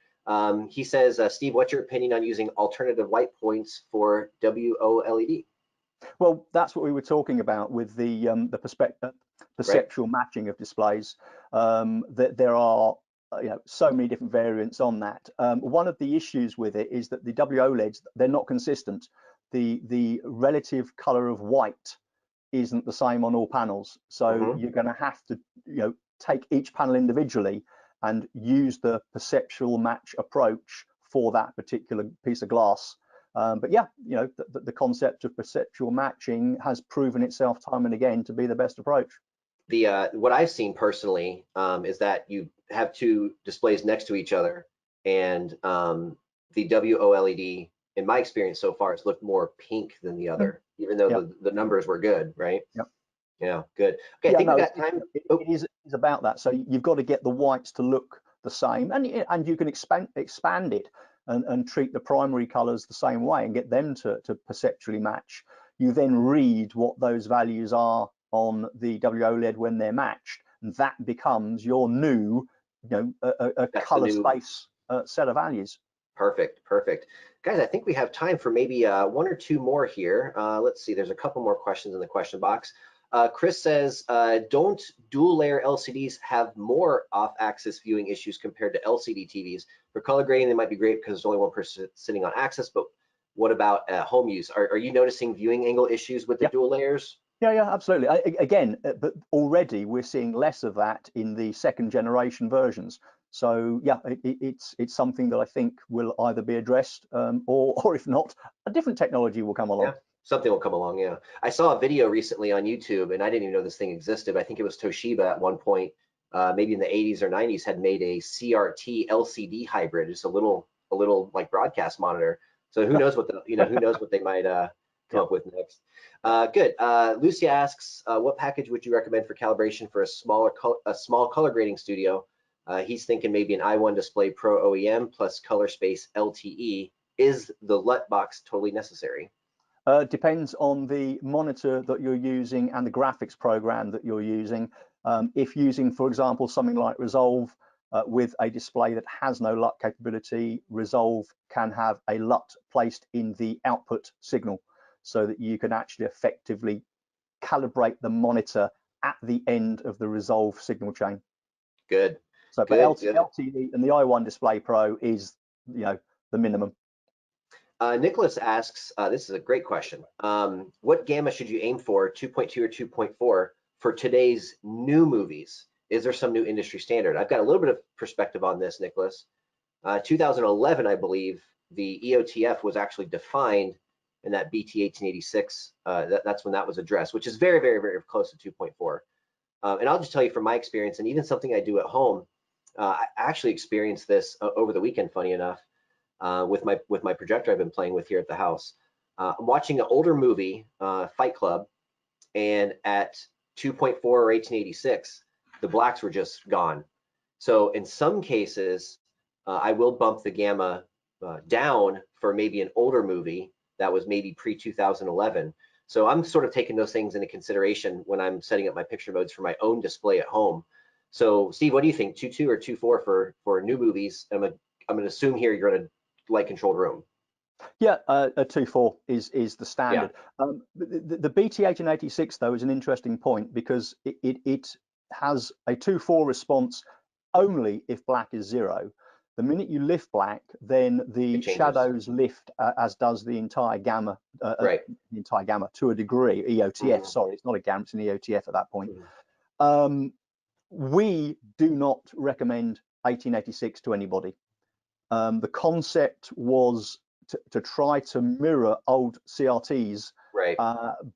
He says, Steve, what's your opinion on using alternative white points for WOLED? Well, that's what we were talking about with the perceptual matching of displays. That there are so many different variants on that. One of the issues with it is that the WOLEDs, they're not consistent. The relative color of white isn't the same on all panels, so you're going to have to take each panel individually and use the perceptual match approach for that particular piece of glass. But yeah, the concept of perceptual matching has proven itself time and again to be the best approach. What I've seen personally is that you have 2 displays next to each other, and the WOLED, in my experience so far, has looked more pink than the other, even though the numbers were good, right? Yeah, good. Okay, I think we got time. It is about that. So you've got to get the whites to look the same, and you can expand it and treat the primary colors the same way and get them to perceptually match. You then read what those values are on the WOLED when they're matched, and that becomes your new, a color space set of values. Perfect. Guys, I think we have time for maybe 1 or 2 more here. Let's see, there's a couple more questions in the question box. Chris says, don't dual layer LCDs have more off-axis viewing issues compared to LCD TVs? For color grading, they might be great because there's only one person sitting on axis, but what about home use? Are you noticing viewing angle issues with the dual layers? Yeah, absolutely. Again, but already we're seeing less of that in the 2nd generation versions. So yeah, it's something that I think will either be addressed or if not, a different technology will come along. Yeah. Something will come along, yeah. I saw a video recently on YouTube, and I didn't even know this thing existed. I think it was Toshiba at one point, maybe in the 80s or 90s, had made a CRT LCD hybrid, just a little like broadcast monitor. So who knows what who knows what they might come up with next. Good. Lucy asks, what package would you recommend for calibration for a small color grading studio? He's thinking maybe an i1 Display Pro OEM plus Color Space LTE. Is the LUT box totally necessary? Depends on the monitor that you're using and the graphics program that you're using. If using, for example, something like Resolve with a display that has no LUT capability, Resolve can have a LUT placed in the output signal so that you can actually effectively calibrate the monitor at the end of the Resolve signal chain. Good. So for LTE and the i1 Display Pro is, the minimum. Nicholas asks, this is a great question. What gamma should you aim for, 2.2 or 2.4, for today's new movies? Is there some new industry standard? I've got a little bit of perspective on this, Nicholas. 2011, I believe, the EOTF was actually defined in that BT 1886. That's when that was addressed, which is very, very, very close to 2.4. And I'll just tell you from my experience, and even something I do at home, I actually experienced this over the weekend, funny enough. With my projector I've been playing with here at the house. I'm watching an older movie, Fight Club, and at 2.4 or 1886, the blacks were just gone. So in some cases, I will bump the gamma down for maybe an older movie that was maybe pre-2011. So I'm sort of taking those things into consideration when I'm setting up my picture modes for my own display at home. So Steve, what do you think, 2.2 or 2.4 for new movies? I'm going to assume here you're in a light controlled room. Yeah, a 2.4 is the standard. The BT 1886 though is an interesting point because it has a 2.4 response only if black is 0. The minute you lift black, then the shadows lift, as does the entire gamma. The entire gamma to a degree. EOTF, sorry, it's not a gamma, it's an EOTF at that point. We do not recommend 1886 to anybody. The concept was to try to mirror old CRTs,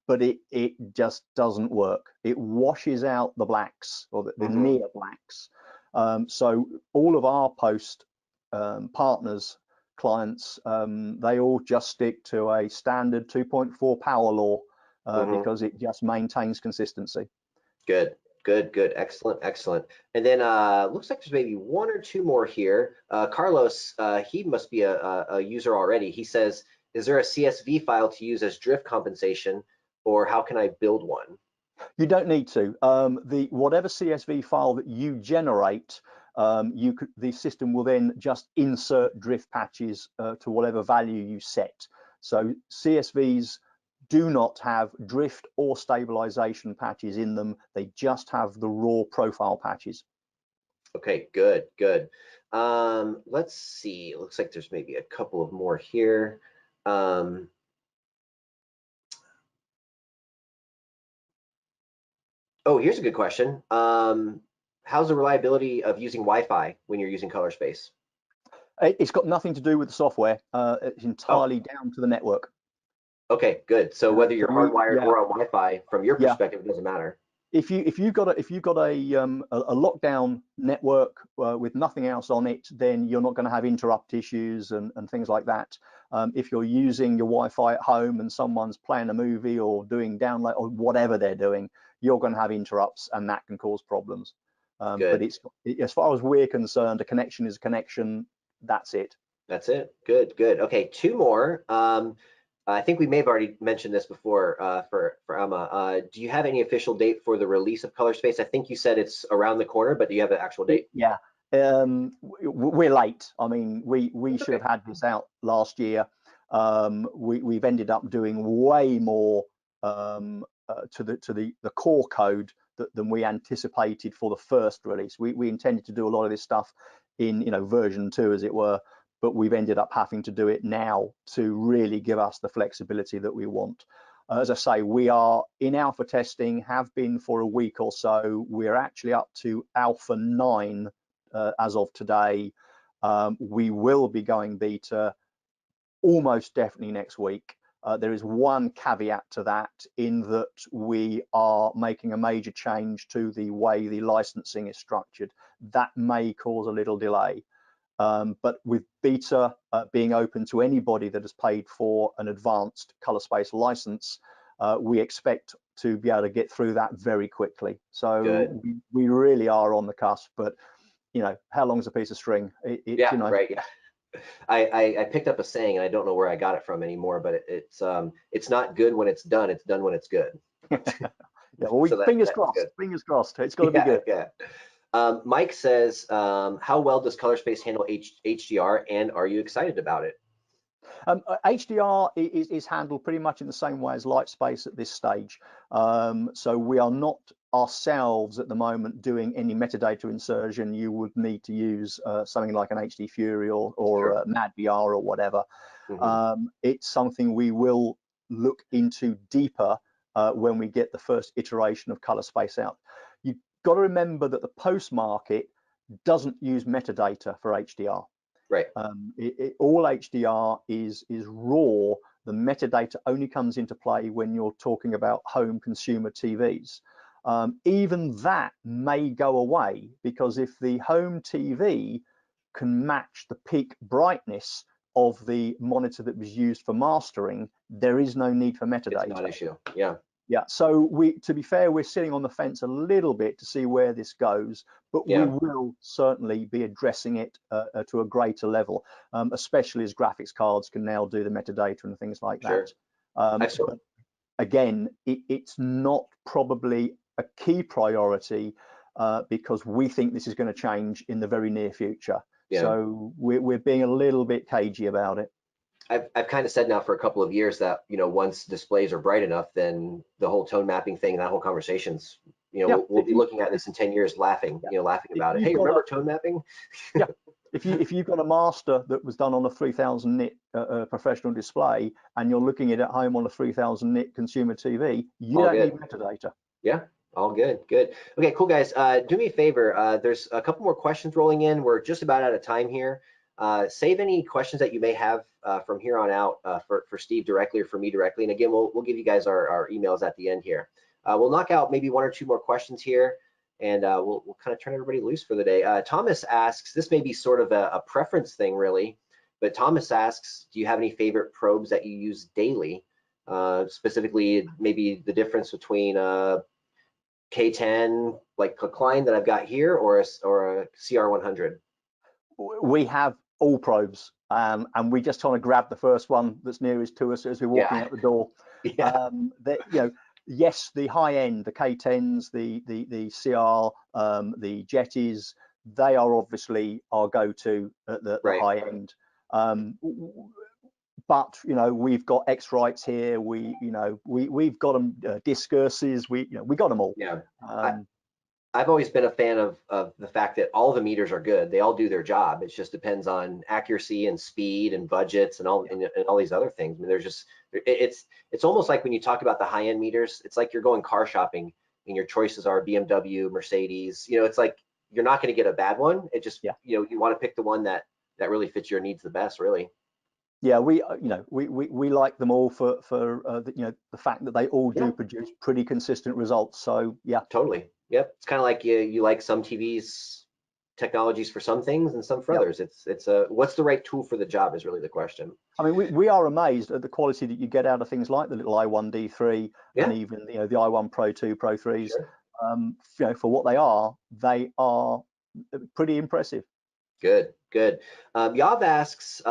but it just doesn't work. It washes out the blacks or the near blacks. So all of our post partners, clients, they all just stick to a standard 2.4 power law because it just maintains consistency. Good. Good, good, excellent, excellent. And then looks like there's maybe one or two more here. Carlos, he must be a user already. He says, is there a CSV file to use as drift compensation, or how can I build one? You don't need to. Whatever CSV file that you generate, the system will then just insert drift patches to whatever value you set. So CSVs do not have drift or stabilization patches in them. They just have the raw profile patches. Okay, good, good. Let's see. It looks like there's maybe a couple of more here. Oh, here's a good question. How's the reliability of using Wi-Fi when you're using color space? It's got nothing to do with the software. It's entirely down to the network. Okay, good. So whether you're hardwired or on Wi-Fi, from your perspective, it doesn't matter. If you've got a lockdown network with nothing else on it, then you're not going to have interrupt issues and things like that. If you're using your Wi-Fi at home and someone's playing a movie or doing download or whatever they're doing, you're going to have interrupts, and that can cause problems. But as far as we're concerned, a connection is a connection. That's it. That's it. Good, good. Okay, two more. I think we may have already mentioned this before for Emma. Do you have any official date for the release of Color Space? I think you said it's around the corner, but do you have an actual date? Yeah, we're late. I mean, we should have had this out last year. We've ended up doing way more to the core code than we anticipated for the first release. We intended to do a lot of this stuff in version 2, as it were, but we've ended up having to do it now to really give us the flexibility that we want. As I say, we are in alpha testing, have been for a week or so. We're actually up to alpha 9 as of today. We will be going beta almost definitely next week. There is one caveat to that, in that we are making a major change to the way the licensing is structured. That may cause a little delay. But with beta being open to anybody that has paid for an advanced color space license, we expect to be able to get through that very quickly. So we really are on the cusp. But how long's a piece of string? Right. Yeah. I picked up a saying, and I don't know where I got it from anymore, but it's not good when it's done. It's done when it's good. Yeah. Well, fingers crossed. Fingers crossed. It's got to be good. Yeah. Mike says, how well does Color Space handle HDR, and are you excited about it? HDR is handled pretty much in the same way as light space at this stage. So we are not ourselves at the moment doing any metadata insertion. You would need to use something like an HD Fury or Sure. Mad VR or whatever. It's something we will look into deeper when we get the first iteration of color space out. You've got to remember that the post market doesn't use metadata for HDR. Right. All HDR is raw. The metadata only comes into play when you're talking about home consumer TVs. Even that may go away, because if the home TV can match the peak brightness of the monitor that was used for mastering, there is no need for metadata. It's not an issue. Yeah. Yeah, so to be fair, we're sitting on the fence a little bit to see where this goes, but we will certainly be addressing it to a greater level, especially as graphics cards can now do the metadata and things like that. But again, it's not probably a key priority because we think this is going to change in the very near future. So we're being a little bit cagey about it. I've kind of said now for a couple of years that once displays are bright enough, then the whole tone mapping thing, that whole conversation's we'll be looking at this in 10 years laughing laughing about it. Hey, remember tone mapping? Yeah. If you've got a master that was done on a 3000 nit professional display, and you're looking at it at home on a 3000 nit consumer TV, you don't need metadata. Yeah. All good. Good. Okay, cool, guys. Do me a favor. There's a couple more questions rolling in. We're just about out of time here. Save any questions that you may have from here on out for Steve directly or for me directly. And again, we'll give you guys our emails at the end here. We'll knock out maybe one or two more questions here, and we'll kind of turn everybody loose for the day. Thomas asks, this may be sort of a preference thing really, but Thomas asks, do you have any favorite probes that you use daily? Specifically, maybe the difference between K10, like a Klein that I've got here, or a CR100? We have all probes, and we just trying to grab the first one that's nearest to us as we're walking Yeah. out the door. Yeah. Yes, the high end, the K10s, the CR, the Jetties, they are obviously our go-to at the Right. high end. But we've got X-Rights here. We've got them, Discurses. We got them all. Yeah. I've always been a fan of the fact that all the meters are good. They all do their job. It just depends on accuracy and speed and budgets and all these other things. I mean, it's almost like when you talk about the high-end meters, it's like you're going car shopping and your choices are BMW, Mercedes. It's like you're not going to get a bad one. It just you want to pick the one that really fits your needs the best, really. Yeah, we like them all for the fact that they all do produce pretty consistent results. So yeah, totally. Yep. It's kind of like you like some TVs technologies for some things and some for others. It's what's the right tool for the job is really the question. I mean, we are amazed at the quality that you get out of things like the little i1D3 and even the i1 Pro 2, Pro 3s. Sure. For what they are pretty impressive. Good. Yav asks,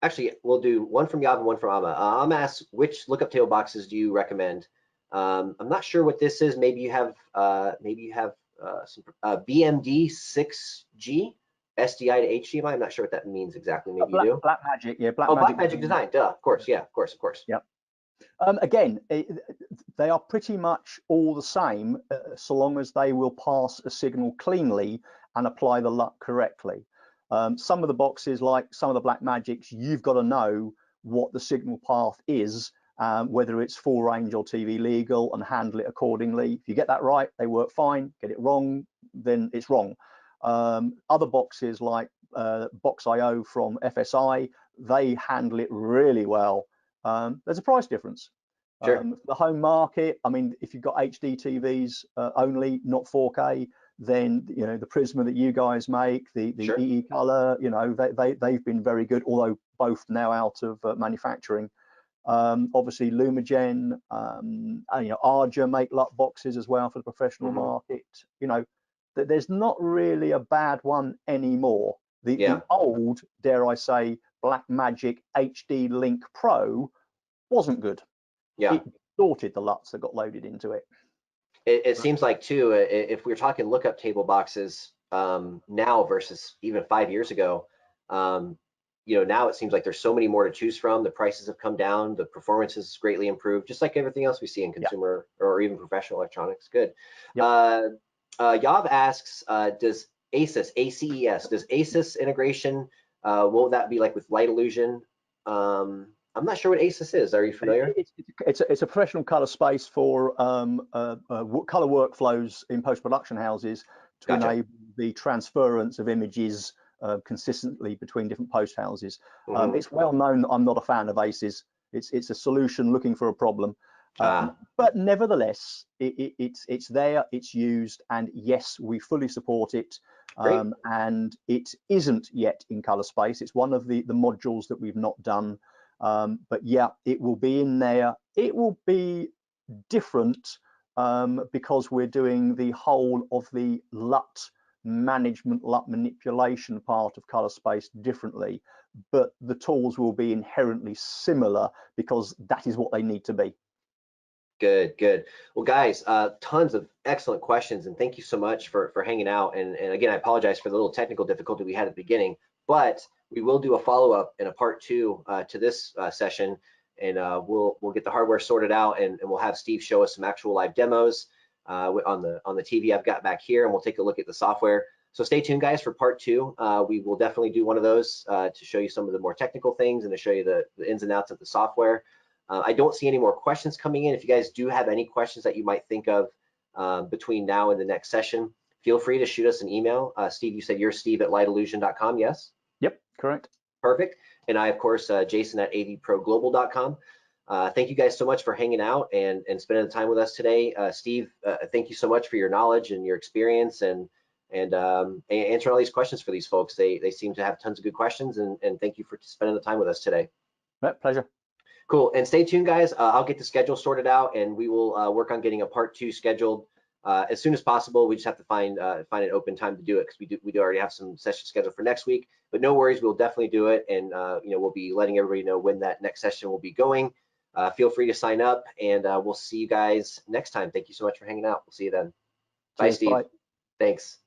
actually, we'll do one from Yav and one from Amma. Amma asks, which lookup table boxes do you recommend? I'm not sure what this is. Maybe you have some BMD 6G SDI to HDMI. I'm not sure what that means exactly. Maybe you do. Blackmagic, yeah. Blackmagic Design. Duh. Of course. Yeah. Of course. Yep. Again, they are pretty much all the same, so long as they will pass a signal cleanly and apply the LUT correctly. Some of the boxes, like some of the Blackmagics, you've got to know what the signal path is, whether it's full range or TV legal, and handle it accordingly. If you get that right, they work fine. Get it wrong, then it's wrong. Other boxes like Box.io from FSI, they handle it really well. There's a price difference. Sure. The home market, I mean, if you've got HD TVs only, not 4K, then the Prisma that you guys make, the Sure. EE Color, they've been very good, although both now out of manufacturing. Obviously Lumagen, Arja make LUT boxes as well for the professional market. There's not really a bad one anymore. The old, dare I say, Blackmagic HD Link Pro wasn't good. Yeah. It distorted the LUTs that got loaded into it. It seems like too, if we're talking lookup table boxes now versus even 5 years ago, now it seems like there's so many more to choose from. The prices have come down, the performance has greatly improved, just like everything else we see in consumer or even professional electronics. Good. Yav asks, does ACES, does ACES integration, will that be like with Light Illusion? I'm not sure what ACES is. Are you familiar? It's a professional color space for color workflows in post-production houses to enable the transference of images consistently between different post houses. It's well known that I'm not a fan of ACES. It's a solution looking for a problem. But nevertheless, it's there, it's used, and yes, we fully support it. And it isn't yet in color space. It's one of the modules that we've not done. But yeah, it will be in there. It will be different because we're doing the whole of the LUT management, LUT manipulation part of color space differently, but the tools will be inherently similar because that is what they need to be. Good. Well, guys, tons of excellent questions, and thank you so much for hanging out. And again, I apologize for the little technical difficulty we had at the beginning, but we will do a follow-up in a part 2 to this session, and we'll get the hardware sorted out, and we'll have Steve show us some actual live demos on the TV I've got back here, and we'll take a look at the software. So stay tuned, guys, for part 2. We will definitely do one of those to show you some of the more technical things and to show you the ins and outs of the software. I don't see any more questions coming in. If you guys do have any questions that you might think of between now and the next session, feel free to shoot us an email. Steve, you said you're steve@lightillusion.com, yes? Yep, correct. Perfect. And I, of course, jason@avproglobal.com. Thank you guys so much for hanging out and spending the time with us today. Steve, thank you so much for your knowledge and your experience and answering all these questions for these folks. They seem to have tons of good questions, and thank you for spending the time with us today. Pleasure. Cool. And stay tuned, guys. I'll get the schedule sorted out, and we will work on getting a part 2 scheduled as soon as possible. We just have to find an open time to do it, because we do already have some sessions scheduled for next week. But no worries, we'll definitely do it, and we'll be letting everybody know when that next session will be going. Feel free to sign up, and we'll see you guys next time. Thank you so much for hanging out. We'll see you then. Bye, Cheers, Steve. bye. Thanks.